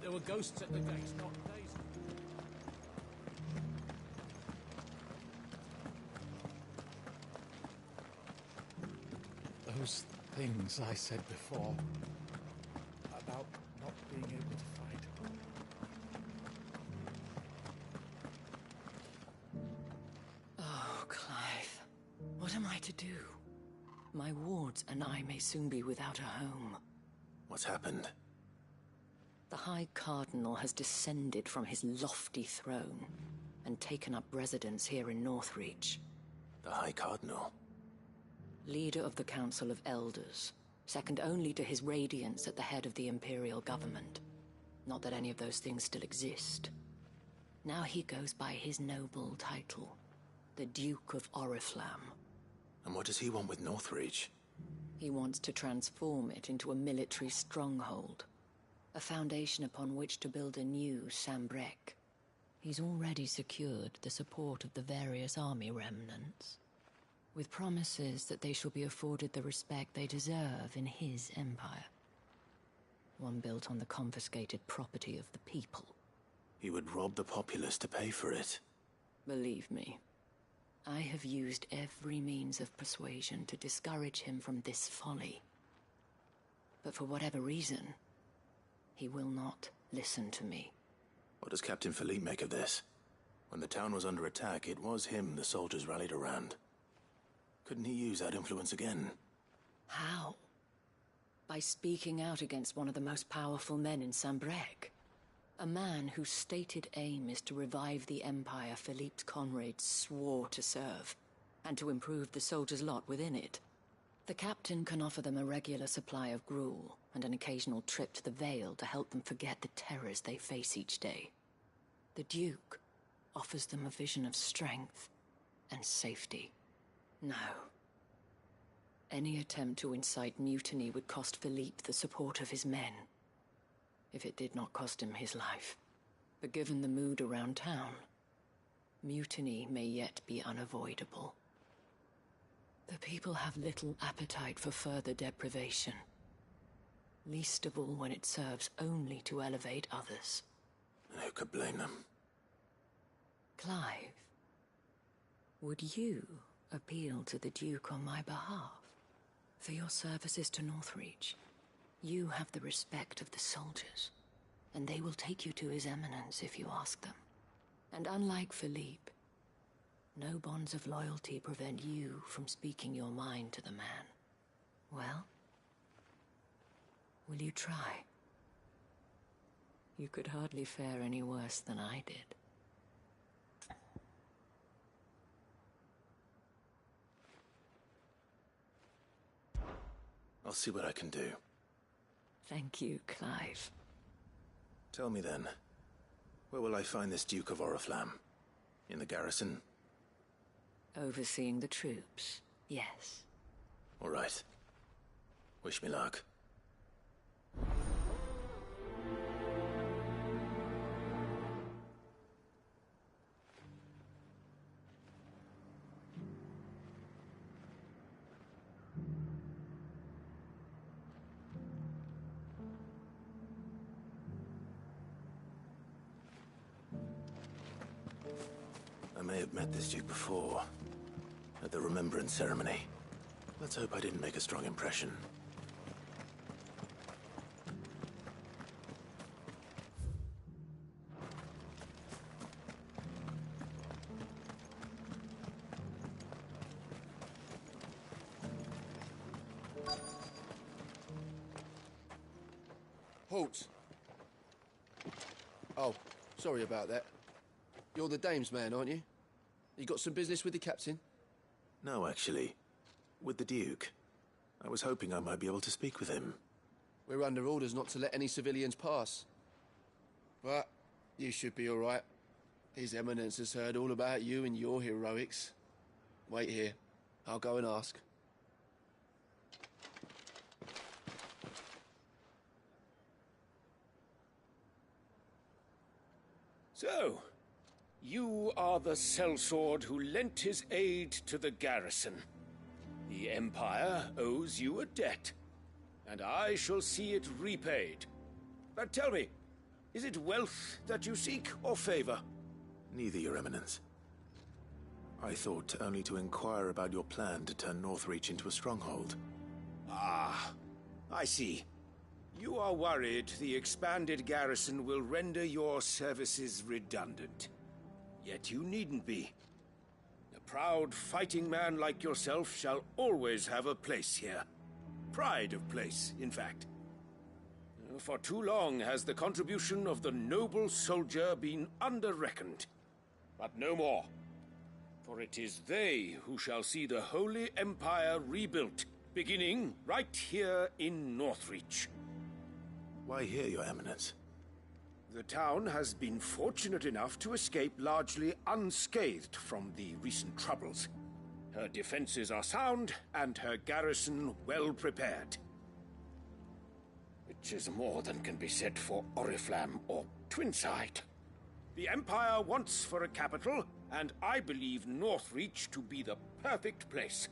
There were ghosts at the gates, not days. Those things I said before about not being able to fight. Oh, Clive. What am I to do? My wards and I may soon be without a home. What's happened? The High Cardinal has descended from his lofty throne and taken up residence here in Northreach. The High Cardinal? Leader of the Council of Elders, second only to his Radiance at the head of the Imperial government. Not that any of those things still exist. Now he goes by his noble title, the Duke of Oriflamme. And what does he want with Northreach? He wants to transform it into a military stronghold. A foundation upon which to build a new Sambrec. He's already secured the support of the various army remnants, with promises that they shall be afforded the respect they deserve in his empire. One built on the confiscated property of the people. He would rob the populace to pay for it. Believe me, I have used every means of persuasion to discourage him from this folly. But for whatever reason, he will not listen to me. What does Captain Philippe make of this? When the town was under attack, it was him the soldiers rallied around. Couldn't he use that influence again? How? By speaking out against one of the most powerful men in Sambrec. A man whose stated aim is to revive the empire Philippe's comrades swore to serve, and to improve the soldiers' lot within it. The captain can offer them a regular supply of gruel, and an occasional trip to the Vale to help them forget the terrors they face each day. The Duke offers them a vision of strength and safety. No. Any attempt to incite mutiny would cost Philippe the support of his men, if it did not cost him his life. But given the mood around town, mutiny may yet be unavoidable. The people have little appetite for further deprivation, least of all when it serves only to elevate others. Who could blame them? Clive, would you appeal to the Duke on my behalf? For your services to Northreach, you have the respect of the soldiers, and they will take you to His Eminence if you ask them. And unlike Philippe, no bonds of loyalty prevent you from speaking your mind to the man. Well, will you try? You could hardly fare any worse than I did. I'll see what I can do. Thank you, Clive. Tell me then, where will I find this Duke of Oriflamme? In the garrison? Overseeing the troops, yes. All right. Wish me luck. I may have met this Duke before, at the Remembrance Ceremony. Let's hope I didn't make a strong impression. Halt! Oh, sorry about that. You're the dame's man, aren't you? You got some business with the captain? No, actually. With the Duke. I was hoping I might be able to speak with him. We're under orders not to let any civilians pass. But you should be all right. His Eminence has heard all about you and your heroics. Wait here. I'll go and ask. So, you are the sellsword who lent his aid to the garrison. The Empire owes you a debt, and I shall see it repaid. But tell me, is it wealth that you seek, or favor? Neither, Your Eminence. I thought only to inquire about your plan to turn Northreach into a stronghold. Ah, I see. You are worried the expanded garrison will render your services redundant. Yet you needn't be. A proud fighting man like yourself shall always have a place here. Pride of place, in fact. For too long has the contribution of the noble soldier been under-reckoned. But no more. For it is they who shall see the Holy Empire rebuilt, beginning right here in Northreach. Why here, Your Eminence? The town has been fortunate enough to escape largely unscathed from the recent troubles. Her defenses are sound, and her garrison well prepared. Which is more than can be said for Oriflamme or Twinside. The Empire wants for a capital, and I believe Northreach to be the perfect place.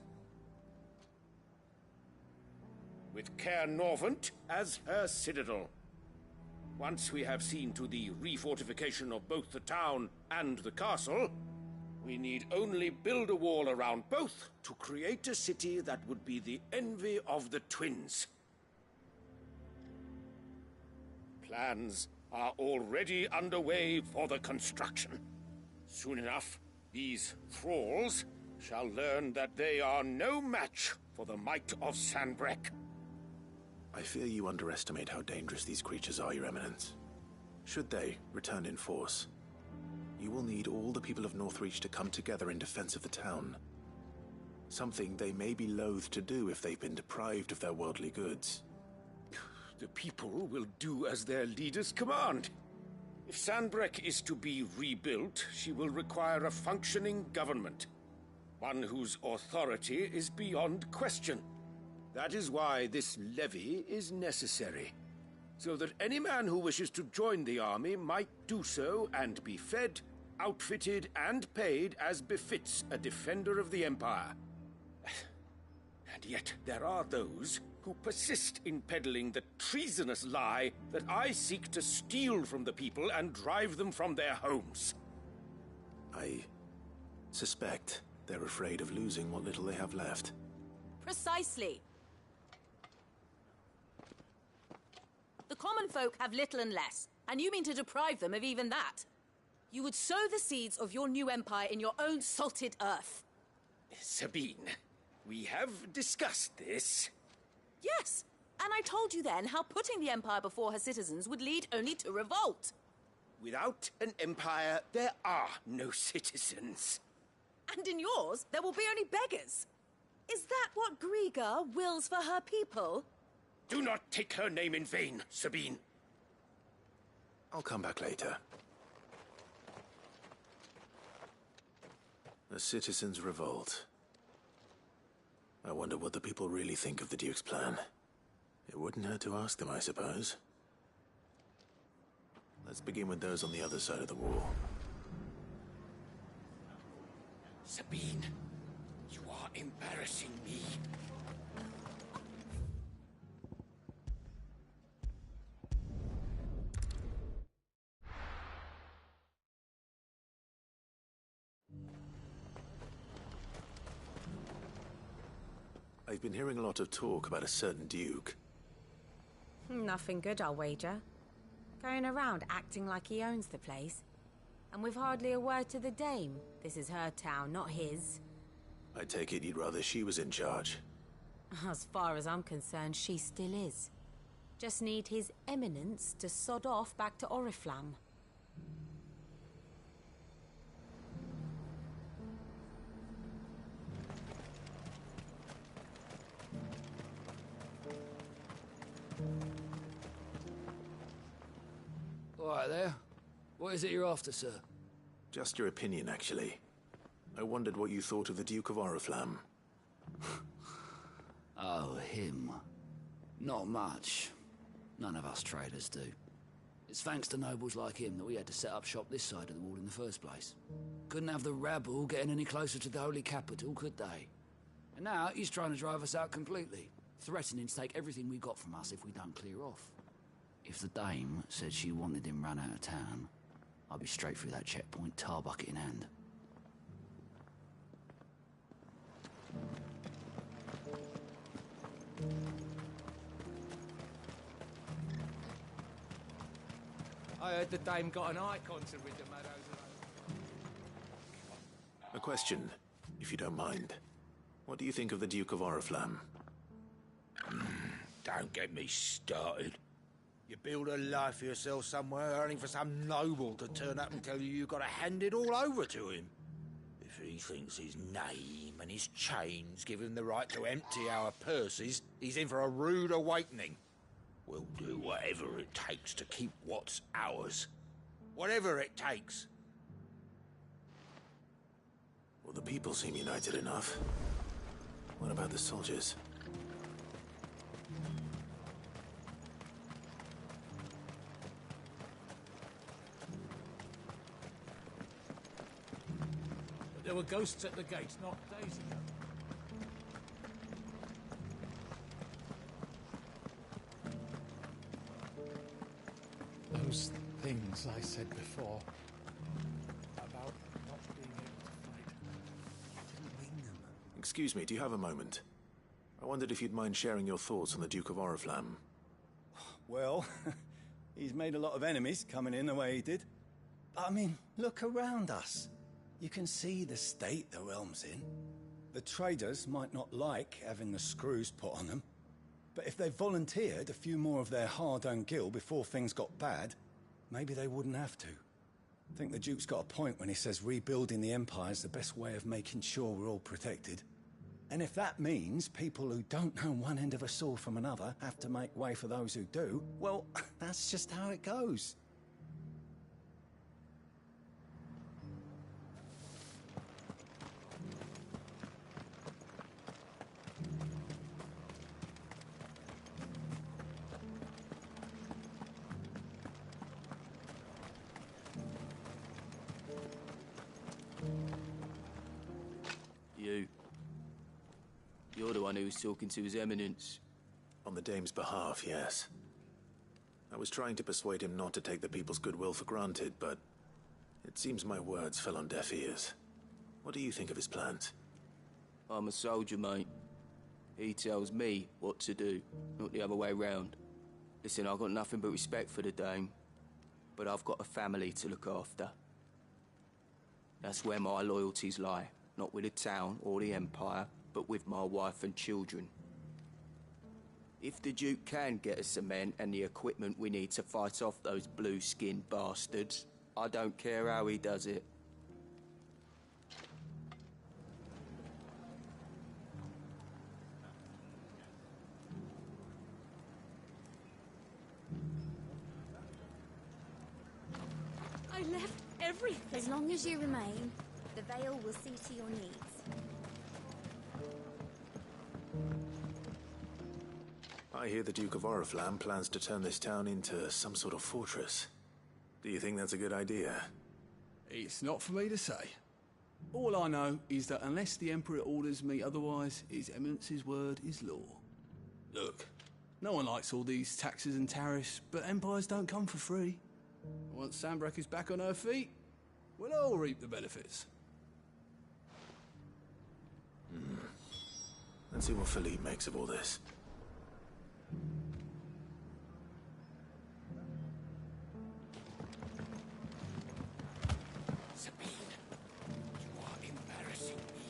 With Caer Norvent as her citadel. Once we have seen to the refortification of both the town and the castle, we need only build a wall around both to create a city that would be the envy of the twins. Plans are already underway for the construction. Soon enough, these thralls shall learn that they are no match for the might of Sanbreque. I fear you underestimate how dangerous these creatures are, Your Eminence. Should they return in force, you will need all the people of Northreach to come together in defense of the town. Something they may be loath to do if they've been deprived of their worldly goods. The people will do as their leaders command. If Sanbreque is to be rebuilt, she will require a functioning government. One whose authority is beyond question. That is why this levy is necessary. So that any man who wishes to join the army might do so and be fed, outfitted, and paid as befits a defender of the Empire. And yet there are those who persist in peddling the treasonous lie that I seek to steal from the people and drive them from their homes. I suspect they're afraid of losing what little they have left. Precisely. The common folk have little and less, and you mean to deprive them of even that. You would sow the seeds of your new empire in your own salted earth. Sabine, we have discussed this. Yes, and I told you then how putting the empire before her citizens would lead only to revolt. Without an empire, there are no citizens. And in yours, there will be only beggars. Is that what Griga wills for her people? Do not take her name in vain, Sabine. I'll come back later. A citizens' revolt. I wonder what the people really think of the Duke's plan. It wouldn't hurt to ask them, I suppose. Let's begin with those on the other side of the wall. Sabine, you are embarrassing me. I've been hearing a lot of talk about a certain Duke. Nothing good, I'll wager. Going around acting like he owns the place. And with hardly a word to the dame. This is her town, not his. I take it you'd rather she was in charge. As far as I'm concerned, she still is. Just need his eminence to sod off back to Oriflamme. All right there. What is it you're after, sir? Just your opinion, actually. I wondered what you thought of the Duke of Oriflamme. Oh, him. Not much. None of us traders do. It's thanks to nobles like him that we had to set up shop this side of the wall in the first place. Couldn't have the rabble getting any closer to the holy capital, could they? And now he's trying to drive us out completely, threatening to take everything we got from us if we don't clear off. If the dame said she wanted him run out of town, I'd be straight through that checkpoint, tar bucket in hand. I heard the dame got an icon to rid the meadows of. A question, if you don't mind. What do you think of the Duke of Oriflamme? Don't get me started. You build a life for yourself somewhere, earning for some noble to turn up and tell you you've got to hand it all over to him. If he thinks his name and his chains give him the right to empty our purses, he's in for a rude awakening. We'll do whatever it takes to keep what's ours. Whatever it takes. Well, the people seem united enough. What about the soldiers? There were ghosts at the gates not days ago. said before about not being able to fight. He didn't wing them. Excuse me, do you have a moment? I wondered if you'd mind sharing your thoughts on the Duke of Oriflamme. Well, he's made a lot of enemies coming in the way he did. But I mean, look around us. You can see the state the realm's in. The traders might not like having the screws put on them, but if they volunteered a few more of their hard-earned gil before things got bad, maybe they wouldn't have to. I think the Duke's got a point when he says rebuilding the Empire's the best way of making sure we're all protected. And if that means people who don't know one end of a sword from another have to make way for those who do, well, that's just how it goes. You're the one who was talking to His Eminence. On the Dame's behalf, yes. I was trying to persuade him not to take the people's goodwill for granted, but it seems my words fell on deaf ears. What do you think of his plans? I'm a soldier, mate. He tells me what to do, not the other way round. Listen, I've got nothing but respect for the Dame, but I've got a family to look after. That's where my loyalties lie, not with the town or the Empire, but with my wife and children. If the Duke can get us the men and the equipment we need to fight off those blue-skinned bastards, I don't care how he does it. I left everything. As long as you remain, the Veil will see to your needs. I hear the Duke of Oriflamme plans to turn this town into some sort of fortress. Do you think that's a good idea? It's not for me to say. All I know is that unless the Emperor orders me otherwise, His Eminence's word is law. Look, no one likes all these taxes and tariffs, but empires don't come for free. Once Sanbreque is back on her feet, we'll all reap the benefits. Let's see what Philippe makes of all this. Sabine, you are embarrassing me.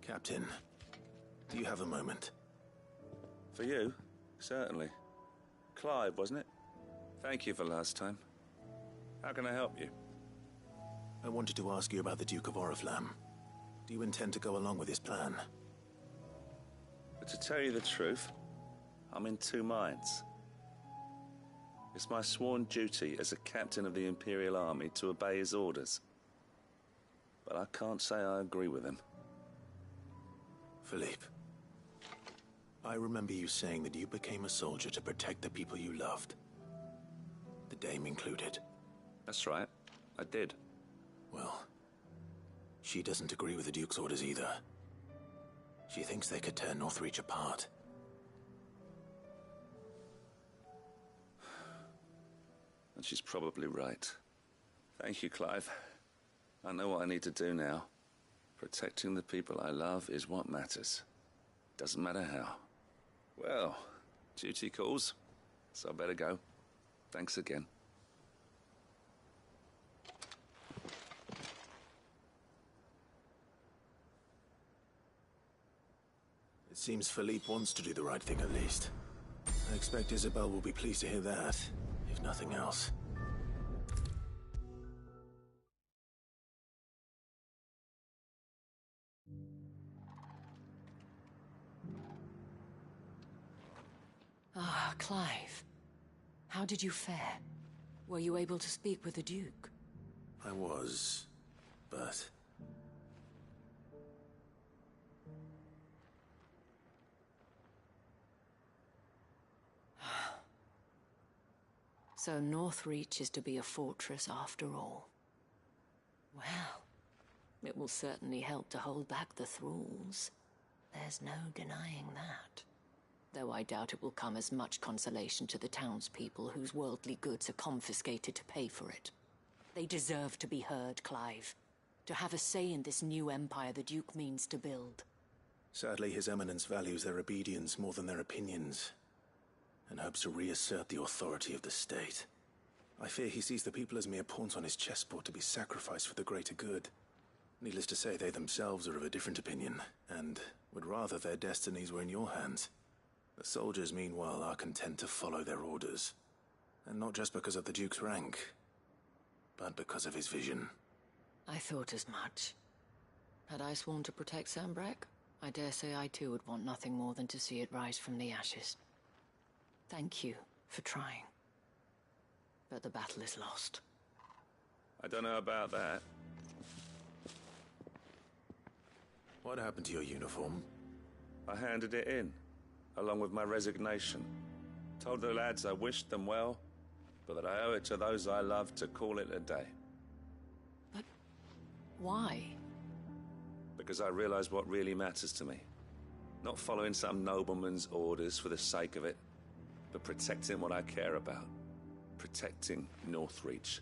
Captain, do you have a moment? For you? Certainly. Clive, wasn't it? Thank you for last time. How can I help you? I wanted to ask you about the Duke of Oriflamme. Do you intend to go along with his plan? But to tell you the truth, I'm in two minds. It's my sworn duty as a captain of the Imperial Army to obey his orders. But I can't say I agree with him. Philippe, I remember you saying that you became a soldier to protect the people you loved. The Dame included. That's right, I did. Well, she doesn't agree with the Duke's orders either. She thinks they could tear Northreach apart. And she's probably right. Thank you, Clive. I know what I need to do now. Protecting the people I love is what matters. Doesn't matter how. Well, duty calls, so I better go. Thanks again. It seems Philippe wants to do the right thing at least. I expect Isabel will be pleased to hear that, if nothing else. Ah, Clive. How did you fare? Were you able to speak with the Duke? I was, but... So Northreach is to be a fortress after all. Well, it will certainly help to hold back the thralls. There's no denying that. Though I doubt it will come as much consolation to the townspeople whose worldly goods are confiscated to pay for it. They deserve to be heard, Clive. To have a say in this new empire the Duke means to build. Sadly, His Eminence values their obedience more than their opinions, and hopes to reassert the authority of the state. I fear he sees the people as mere pawns on his chessboard to be sacrificed for the greater good. Needless to say, they themselves are of a different opinion, and would rather their destinies were in your hands. The soldiers, meanwhile, are content to follow their orders. And not just because of the Duke's rank, but because of his vision. I thought as much. Had I sworn to protect Sambrek, I dare say I too would want nothing more than to see it rise from the ashes. Thank you for trying. But the battle is lost. I don't know about that. What happened to your uniform? I handed it in, along with my resignation. Told the lads I wished them well, but that I owe it to those I love to call it a day. But why? Because I realized what really matters to me. Not following some nobleman's orders for the sake of it, but protecting what I care about. Protecting Northreach.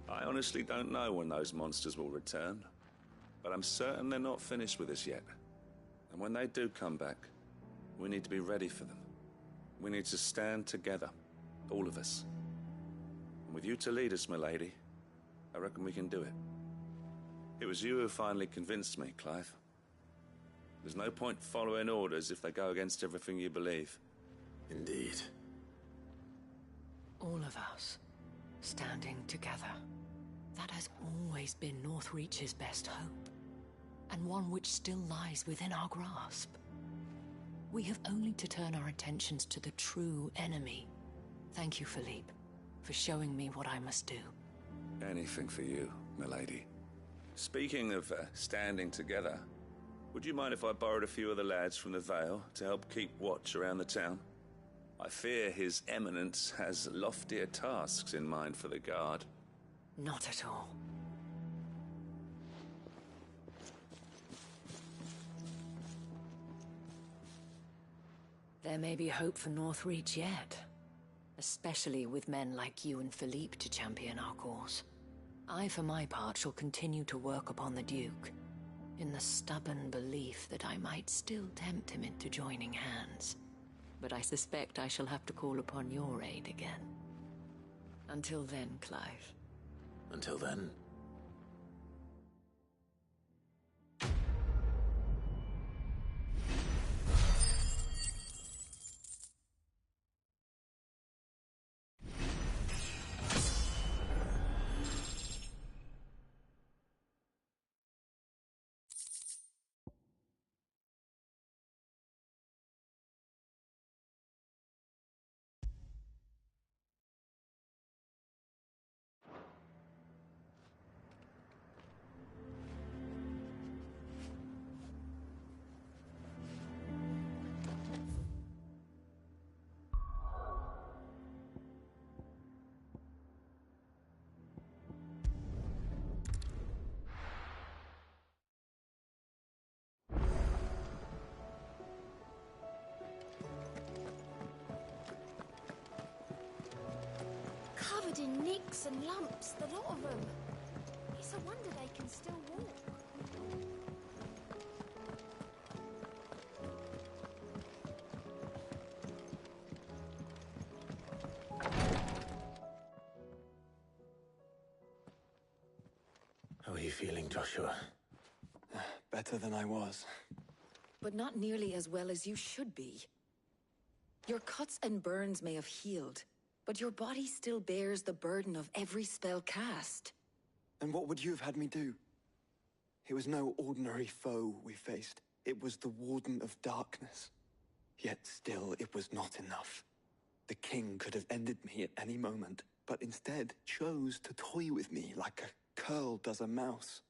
I honestly don't know when those monsters will return, but I'm certain they're not finished with us yet. And when they do come back, we need to be ready for them. We need to stand together, all of us. And with you to lead us, milady, I reckon we can do it. It was you who finally convinced me, Clive. There's no point following orders if they go against everything you believe. Indeed. All of us, standing together. That has always been Northreach's best hope, and one which still lies within our grasp. We have only to turn our attentions to the true enemy. Thank you, Philippe, for showing me what I must do. Anything for you, milady. Speaking of standing together, would you mind if I borrowed a few of the lads from the Vale to help keep watch around the town? I fear His Eminence has loftier tasks in mind for the guard. Not at all. There may be hope for Northreach yet, especially with men like you and Philippe to champion our cause. I, for my part, shall continue to work upon the Duke, in the stubborn belief that I might still tempt him into joining hands. But I suspect I shall have to call upon your aid again. Until then, Clive. Until then. Covered in nicks and lumps, the lot of them. It's a wonder they can still walk. How are you feeling, Joshua? Better than I was. But not nearly as well as you should be. Your cuts and burns may have healed, but your body still bears the burden of every spell cast. And what would you have had me do? It was no ordinary foe we faced. It was the Warden of Darkness. Yet still, it was not enough. The king could have ended me at any moment, but instead chose to toy with me like a curl does a mouse.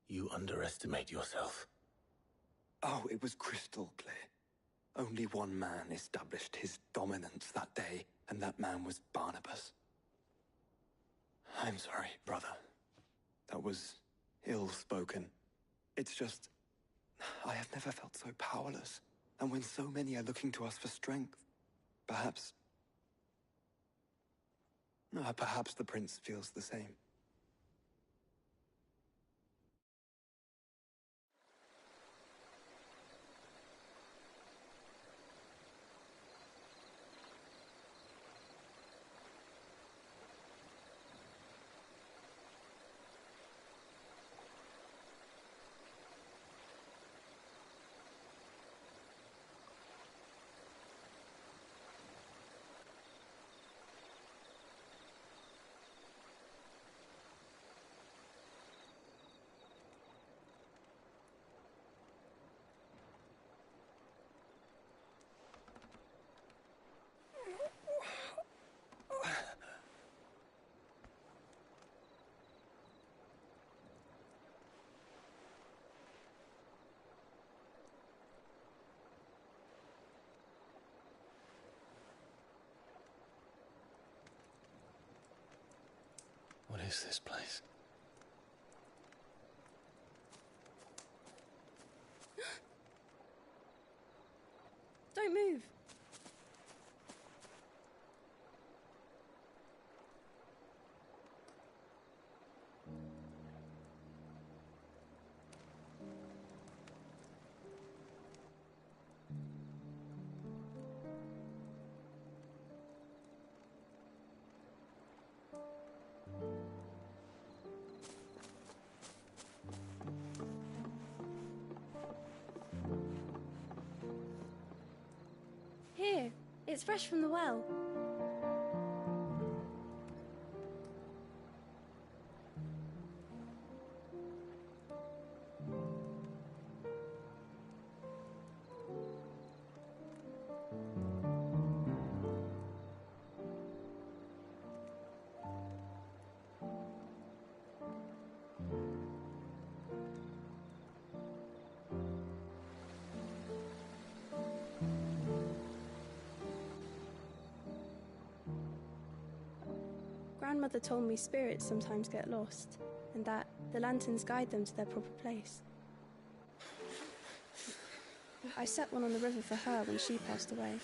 You underestimate yourself. Oh, it was crystal clear. Only one man established his dominance that day, and that man was Barnabas. I'm sorry, brother. That was ill-spoken. It's just, I have never felt so powerless. And when so many are looking to us for strength, perhaps the prince feels the same. What is this place? Don't move. Here, it's fresh from the well. Grandmother told me spirits sometimes get lost, and that the lanterns guide them to their proper place. I set one on the river for her when she passed away.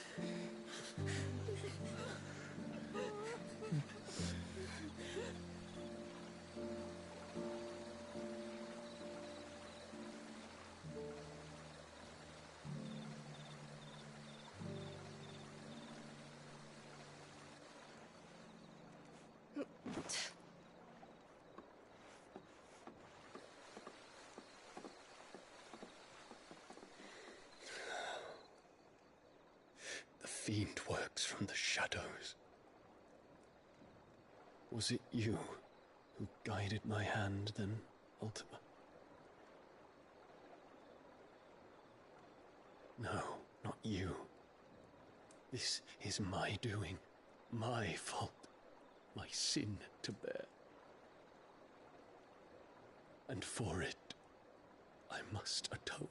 The fiend works from the shadows. Was it you who guided my hand then, Ultima? No, not you. This is my doing, my fault, my sin to bear. And for it, I must atone.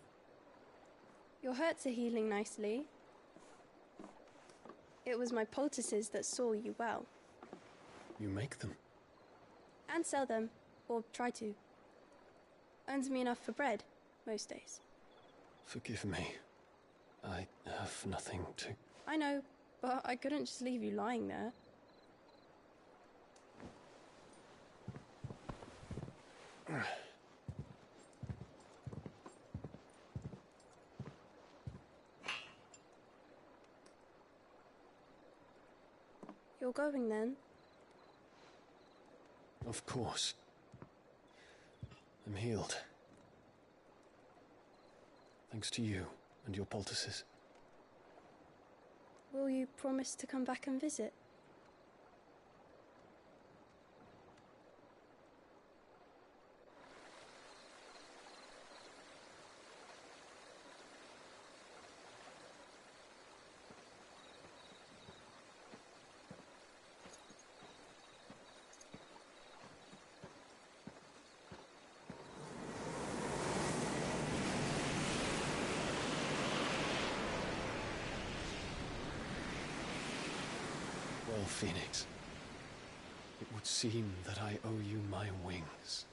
Your hurts are healing nicely. It was my poultices that saw you well. You make them? And sell them, or try to. Earns me enough for bread, most days. Forgive me. I have nothing to... I know, but I couldn't just leave you lying there. You're going then? Of course. I'm healed. Thanks to you and your poultices. Will you promise to come back and visit? Phoenix. It would seem that I owe you my wings.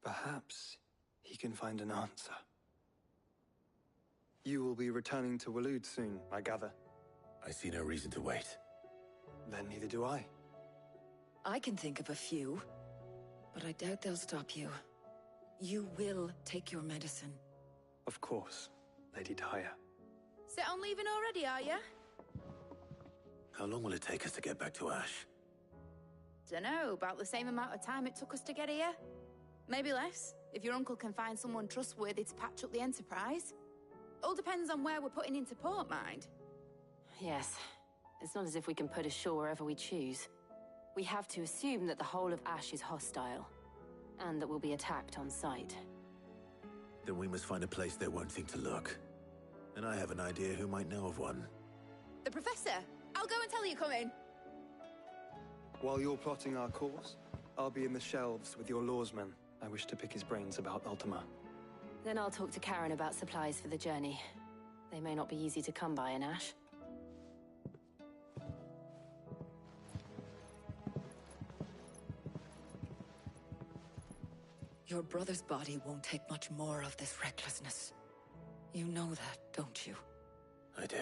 Perhaps he can find an answer. You will be returning to Waloed soon, I gather. I see no reason to wait. Then neither do I. I can think of a few, but I doubt they'll stop you. You will take your medicine. Of course, Lady Daya. Set on leaving already, are you? How long will it take us to get back to Ash? Dunno, about the same amount of time it took us to get here. Maybe less, if your uncle can find someone trustworthy to patch up the Enterprise. All depends on where we're putting into port, mind. Yes. It's not as if we can put ashore wherever we choose. We have to assume that the whole of Ash is hostile, and that we'll be attacked on sight. Then we must find a place they won't think to look. And I have an idea who might know of one. The Professor! I'll go and tell you coming! While you're plotting our course, I'll be in the shelves with your lawsman. I wish to pick his brains about Ultima. Then I'll talk to Karen about supplies for the journey. They may not be easy to come by in Ash. Your brother's body won't take much more of this recklessness. You know that, don't you? I do.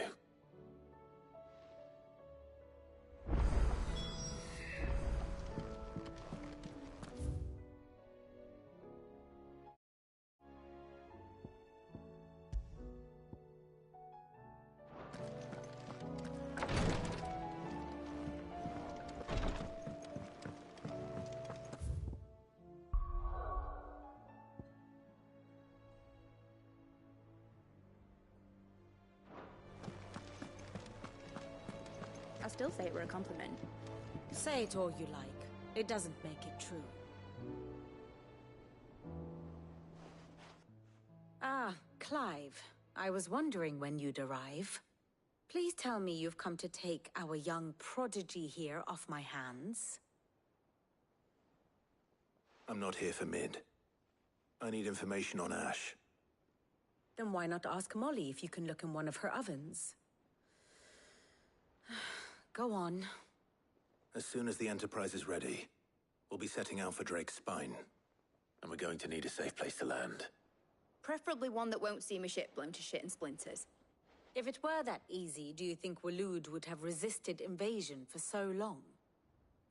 I still say it were a compliment. Say it all you like. It doesn't make it true. Ah, Clive. I was wondering when you'd arrive. Please tell me you've come to take our young prodigy here off my hands. I'm not here for Mid. I need information on Ash. Then why not ask Molly if you can look in one of her ovens? Go on. As soon as the Enterprise is ready, we'll be setting out for Drake's Spine. And we're going to need a safe place to land. Preferably one that won't see my ship blown to shit and splinters. If it were that easy, do you think Waloed would have resisted invasion for so long?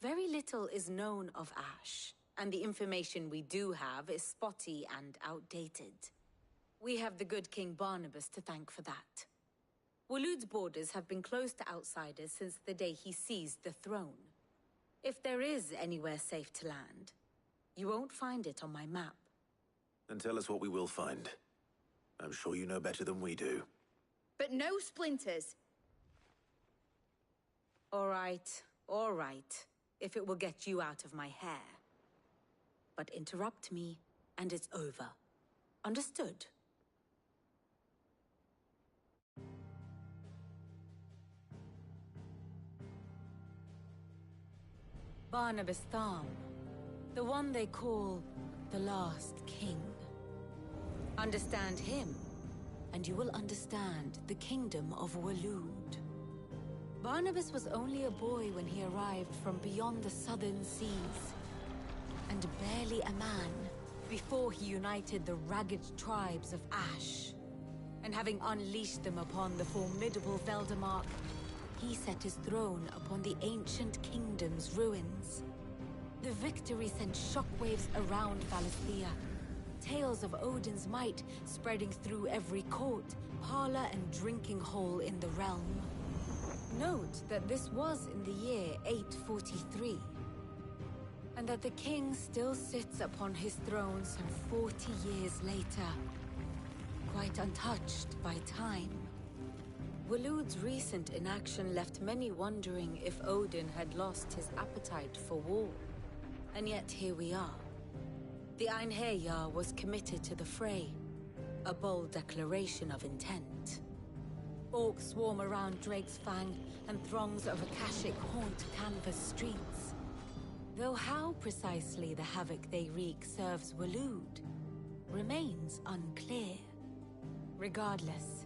Very little is known of Ash, and the information we do have is spotty and outdated. We have the good King Barnabas to thank for that. Waloed's borders have been closed to outsiders since the day he seized the throne. If there is anywhere safe to land, you won't find it on my map. Then tell us what we will find. I'm sure you know better than we do. But no splinters! All right, if it will get you out of my hair. But interrupt me, and it's over. Understood? Barnabas Tham, the one they call the Last King. Understand him, and you will understand the kingdom of Waloed. Barnabas was only a boy when he arrived from beyond the southern seas, and barely a man before he united the ragged tribes of Ash. And having unleashed them upon the formidable Veldamark, he set his throne upon the ancient kingdom's ruins. The victory sent shockwaves around Valisthea, tales of Odin's might spreading through every court, parlor, and drinking hole in the realm. Note that this was in the year 843, and that the king still sits upon his throne some 40 years later, quite untouched by time. Waloed's recent inaction left many wondering if Odin had lost his appetite for war. And yet here we are. The Einherjar was committed to the fray, a bold declaration of intent. Orcs swarm around Drake's Fang, and throngs of Akashic haunt Canvas streets. Though how precisely the havoc they wreak serves Waloed remains unclear. Regardless,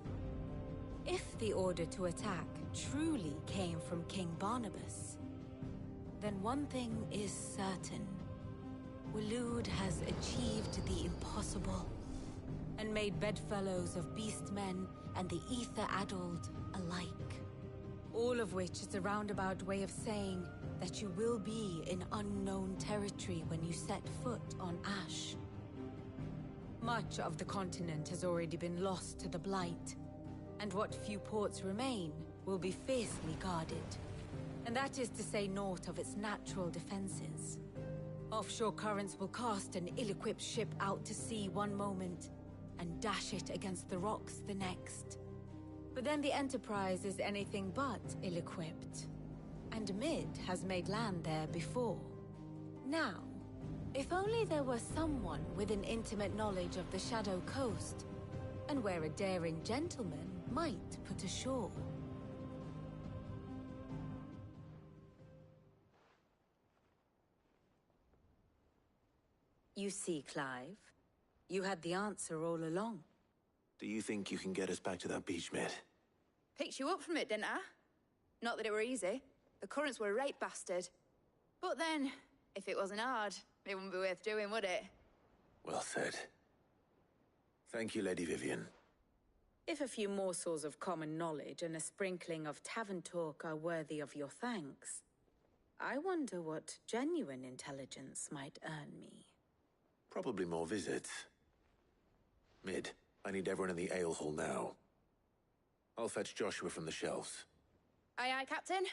if the order to attack truly came from King Barnabas, then one thing is certain. Waloed has achieved the impossible, and made bedfellows of beastmen and the ether-addled alike. All of which is a roundabout way of saying that you will be in unknown territory when you set foot on Ash. Much of the continent has already been lost to the Blight, and what few ports remain will be fiercely guarded. And that is to say naught of its natural defenses. Offshore currents will cast an ill-equipped ship out to sea one moment, and dash it against the rocks the next. But then the Enterprise is anything but ill-equipped. And Mid has made land there before. Now, if only there were someone with an intimate knowledge of the Shadow Coast, and where a daring gentleman might put ashore. You see, Clive, you had the answer all along. Do you think you can get us back to that beach, Mid? Picked you up from it, didn't I? Not that it were easy. The currents were a right bastard. But then, if it wasn't hard, it wouldn't be worth doing, would it? Well said. Thank you, Lady Vivian. If a few morsels of common knowledge and a sprinkling of tavern talk are worthy of your thanks, I wonder what genuine intelligence might earn me. Probably more visits. Mid, I need everyone in the ale hall now. I'll fetch Joshua from the shelves. Aye, aye, Captain.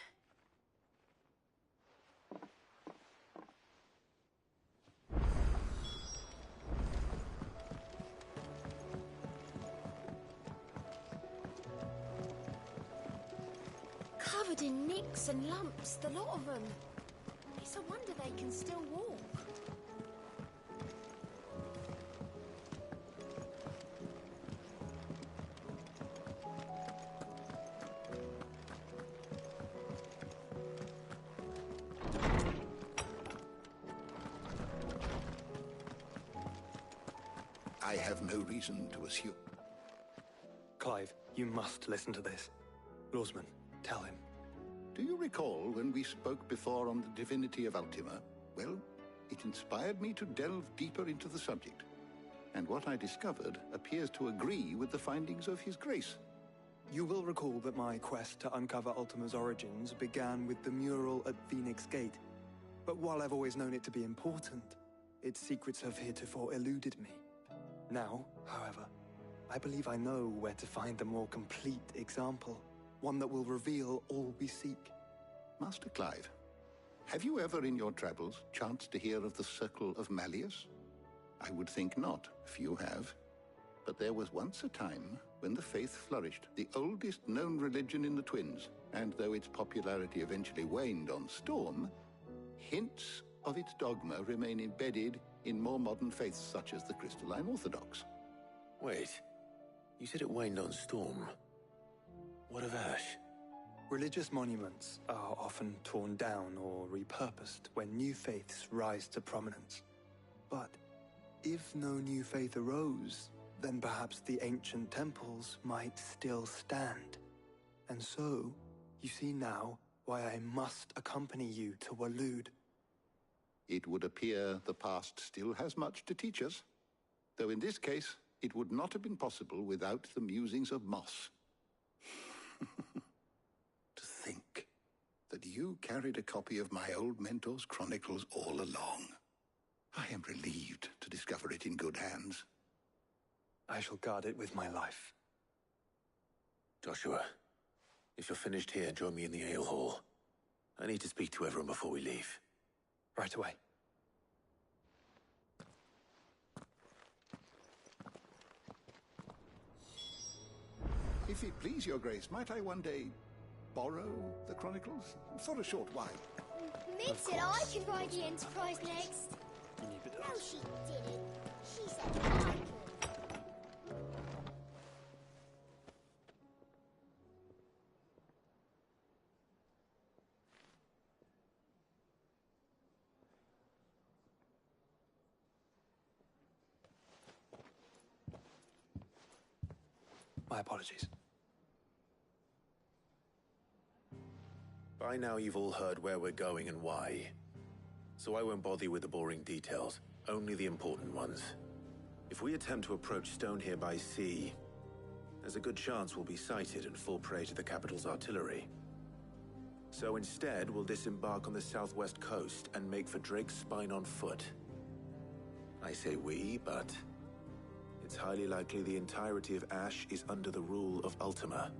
Covered in nicks and lumps, the lot of them. It's a wonder they can still walk. I have no reason to assume. Clive, you must listen to this. Lawsman, tell him. Do you recall when we spoke before on the divinity of Ultima? Well, it inspired me to delve deeper into the subject. And what I discovered appears to agree with the findings of His Grace. You will recall that my quest to uncover Ultima's origins began with the mural at Phoenix Gate. But while I've always known it to be important, its secrets have heretofore eluded me. Now, however, I believe I know where to find the more complete example. One that will reveal all we seek. Master Clive, have you ever in your travels chanced to hear of the Circle of Malleus? I would think not, few have. But there was once a time when the faith flourished, the oldest known religion in the Twins, and though its popularity eventually waned on Storm, hints of its dogma remain embedded in more modern faiths such as the Crystalline Orthodox. Wait, you said it waned on Storm. What of Ash? Religious monuments are often torn down or repurposed when new faiths rise to prominence. But if no new faith arose, then perhaps the ancient temples might still stand. And so, you see now why I must accompany you to Waloed. It would appear the past still has much to teach us, though in this case, it would not have been possible without the musings of Moss. To think that you carried a copy of my old mentor's chronicles all along. I am relieved to discover it in good hands. I shall guard it with my life. Joshua, if you're finished here, join me in the ale hall. I need to speak to everyone before we leave. Right away. If it please your grace, might I one day borrow the chronicles? For a short while. Mid said I could ride the Enterprise next. No, she didn't. She said I could. My apologies. By now you've all heard where we're going and why. So I won't bother you with the boring details, only the important ones. If we attempt to approach Stone here by sea, there's a good chance we'll be sighted and fall prey to the capital's artillery. So instead, we'll disembark on the southwest coast and make for Drake's Spine on foot. I say we, but it's highly likely the entirety of Ash is under the rule of Ultima.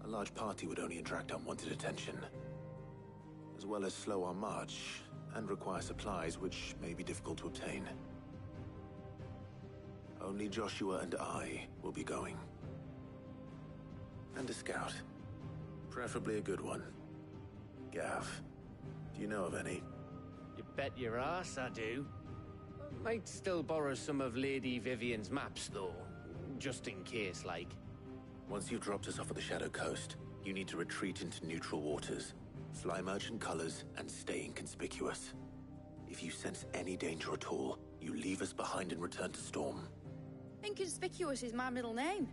A large party would only attract unwanted attention, as well as slow our march and require supplies which may be difficult to obtain. Only Joshua and I will be going. And a scout. Preferably a good one. Gav, do you know of any? You bet your ass I do. Might still borrow some of Lady Vivian's maps, though. Just in case, like. Once you've dropped us off at the Shadow Coast, you need to retreat into neutral waters, fly merchant colors, and stay inconspicuous. If you sense any danger at all, you leave us behind and return to Storm. Inconspicuous is my middle name.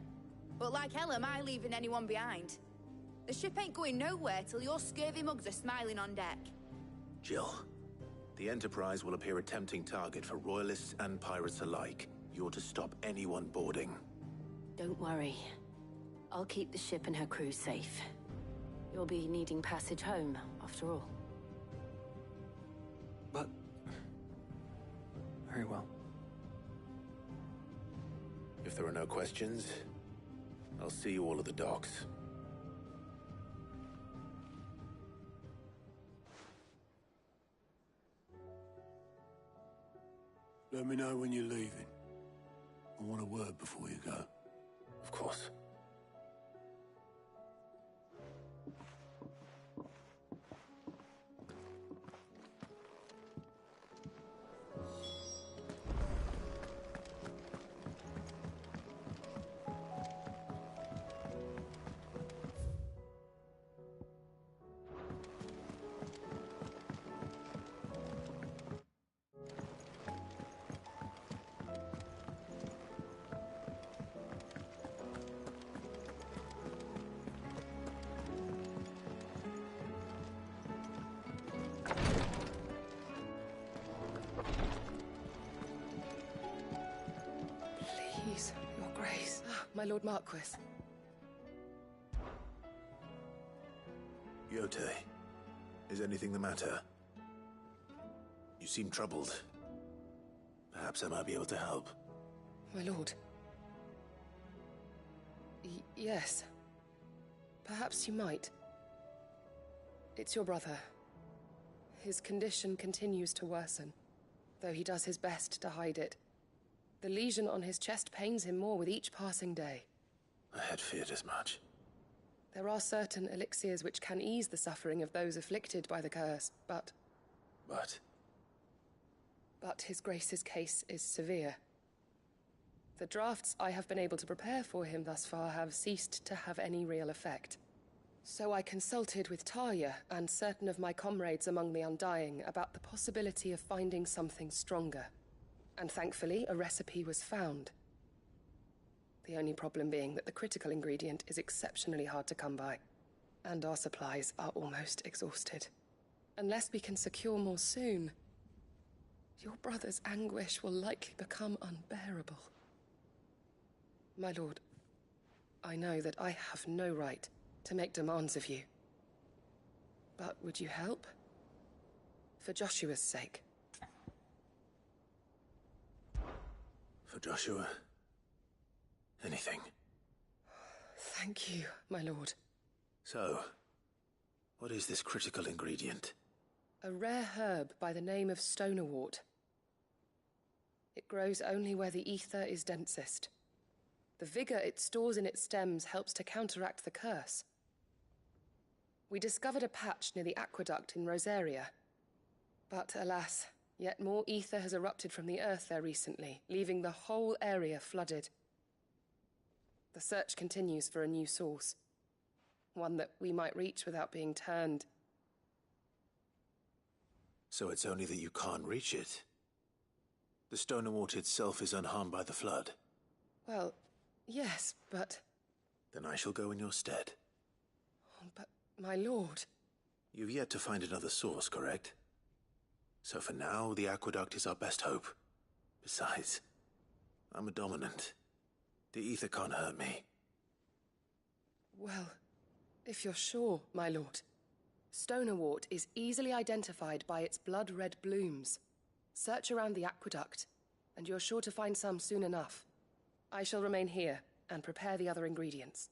But like hell am I leaving anyone behind. The ship ain't going nowhere till your scurvy mugs are smiling on deck. Jill, the Enterprise will appear a tempting target for royalists and pirates alike. You're to stop anyone boarding. Don't worry. I'll keep the ship and her crew safe. You'll be needing passage home, after all. But... very well. If there are no questions, I'll see you all at the docks. Let me know when you're leaving. I want a word before you go. Of course. Please, Your Grace. My Lord Marquis. Yote, is anything the matter? You seem troubled. Perhaps I might be able to help. My lord. Yes. Perhaps you might. It's your brother. His condition continues to worsen, though he does his best to hide it. The lesion on his chest pains him more with each passing day. I had feared as much. There are certain elixirs which can ease the suffering of those afflicted by the curse, but... But His Grace's case is severe. The drafts I have been able to prepare for him thus far have ceased to have any real effect. So I consulted with Talia and certain of my comrades among the Undying about the possibility of finding something stronger. And thankfully, a recipe was found. The only problem being that the critical ingredient is exceptionally hard to come by, and our supplies are almost exhausted. Unless we can secure more soon, your brother's anguish will likely become unbearable. My lord, I know that I have no right to make demands of you. But would you help? For Joshua's sake. For Joshua, anything. Thank you, my lord. So, what is this critical ingredient? A rare herb by the name of stonerwort. It grows only where the ether is densest. The vigor it stores in its stems helps to counteract the curse. We discovered a patch near the aqueduct in Rosaria. But alas, yet more ether has erupted from the earth there recently, leaving the whole area flooded. The search continues for a new source. One that we might reach without being turned. So it's only that you can't reach it? The Stonerwort itself is unharmed by the flood? Well, yes, but Then I shall go in your stead. But, my lord... You've yet to find another source, correct? So for now, the aqueduct is our best hope. Besides, I'm a dominant. The ether can't hurt me. Well, if you're sure, my lord. Stonerwort is easily identified by its blood-red blooms. Search around the aqueduct, and you're sure to find some soon enough. I shall remain here and prepare the other ingredients.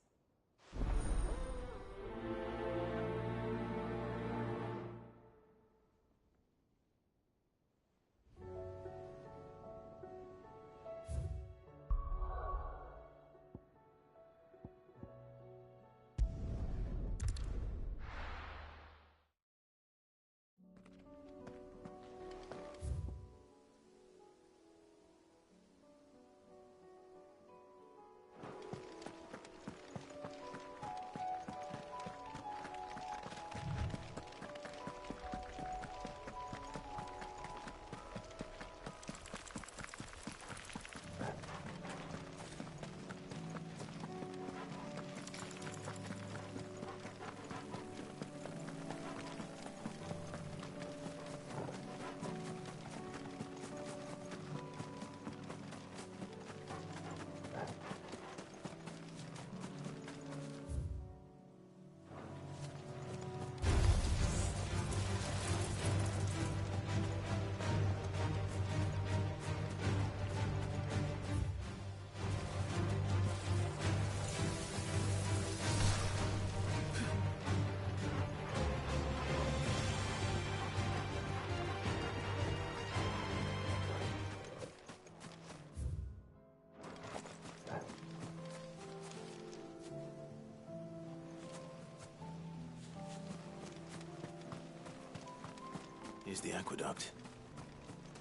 Here's the aqueduct.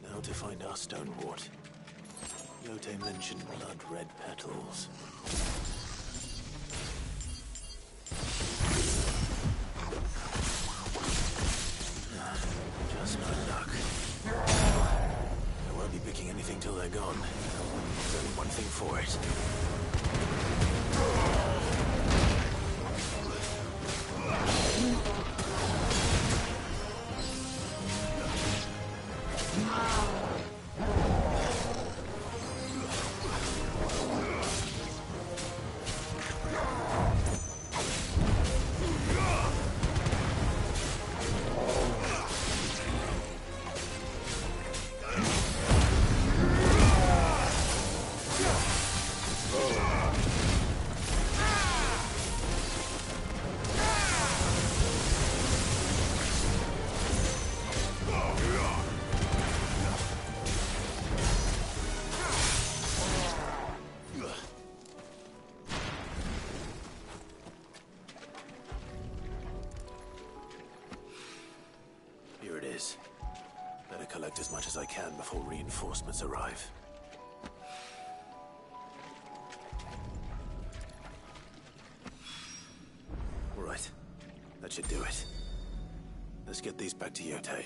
Now to find our stonewort. Yote mentioned blood-red petals. Just my luck. I won't be picking anything till they're gone. There's only one thing for it. Better collect as much as I can before reinforcements arrive. All right. That should do it. Let's get these back to Yote.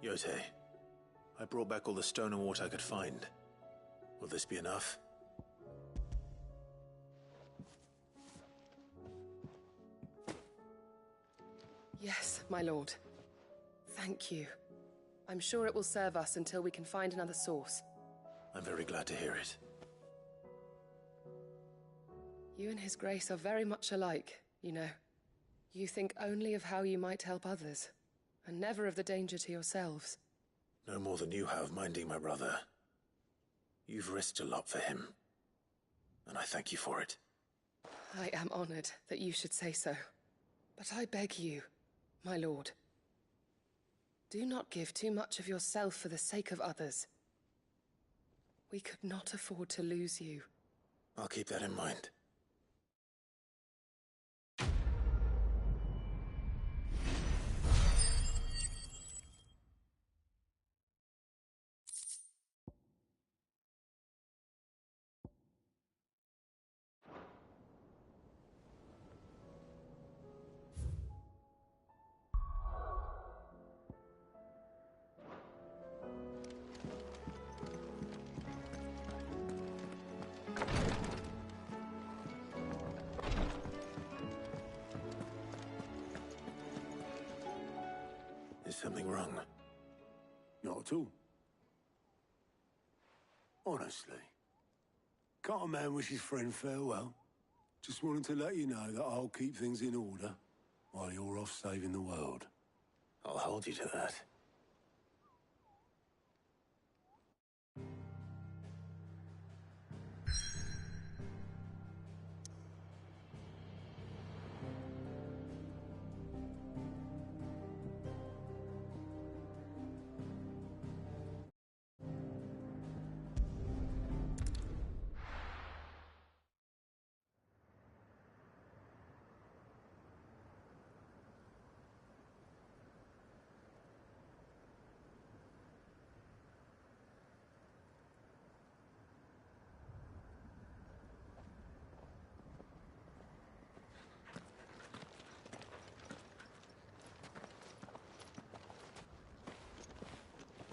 Yote, I brought back all the stone and water I could find. Will this be enough? Yes, my lord. Thank you. I'm sure it will serve us until we can find another source. I'm very glad to hear it. You and His Grace are very much alike, you know. You think only of how you might help others, and never of the danger to yourselves. No more than you have minding my brother. You've risked a lot for him, and I thank you for it. I am honored that you should say so. But I beg you, my lord, do not give too much of yourself for the sake of others. We could not afford to lose you. I'll keep that in mind. something wrong? Not at all. Honestly. Can't a man wish his friend farewell? Just wanted to let you know that I'll keep things in order while you're off saving the world. I'll hold you to that.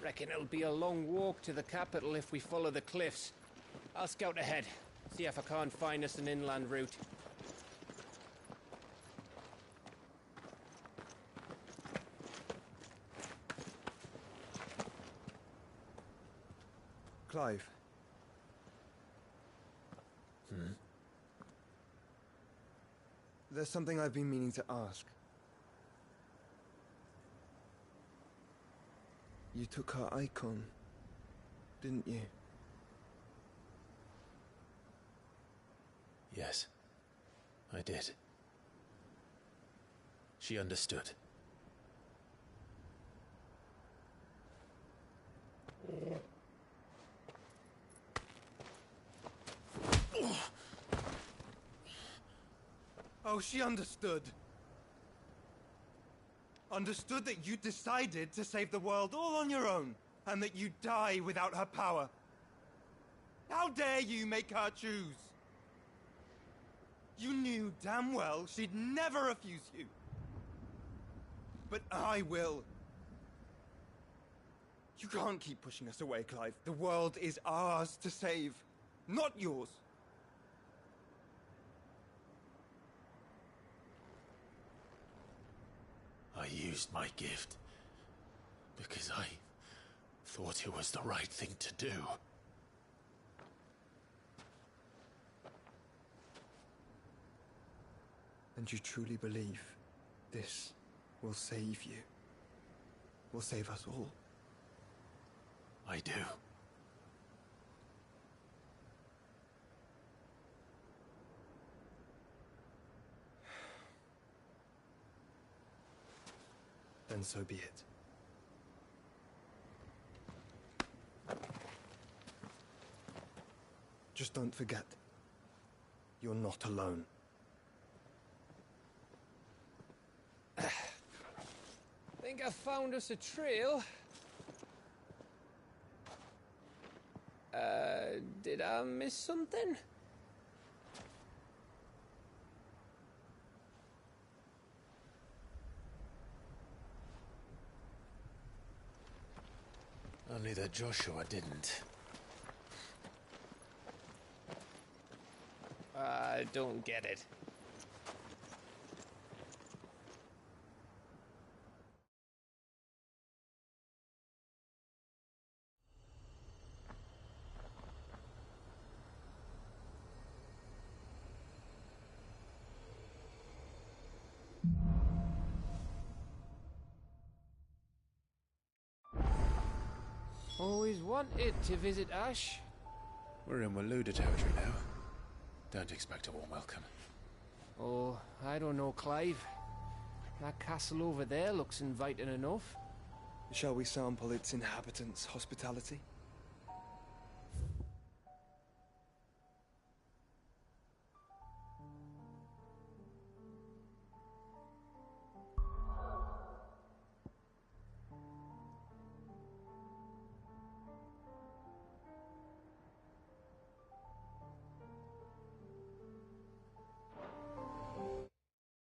Reckon it'll be a long walk to the capital if we follow the cliffs. I'll scout ahead, see if I can't find us an inland route. Clive. There's something I've been meaning to ask. You took her icon, didn't you? Yes, I did. She understood. Oh, she understood. Understood that you decided to save the world all on your own, and that you'd die without her power. How dare you make her choose? You knew damn well she'd never refuse you. But I will. You can't keep pushing us away, Clive. The world is ours to save, not yours. I used my gift because I thought it was the right thing to do. And you truly believe this will save you? Will save us all? I do. Then so be it. Just don't forget, you're not alone. Think I found us a trail. Did I miss something? Only that Joshua didn't. I don't get it. Always wanted to visit Ash. We're in Waluda territory now. Don't expect a warm welcome. Oh, I don't know, Clive. That castle over there looks inviting enough. Shall we sample its inhabitants' hospitality?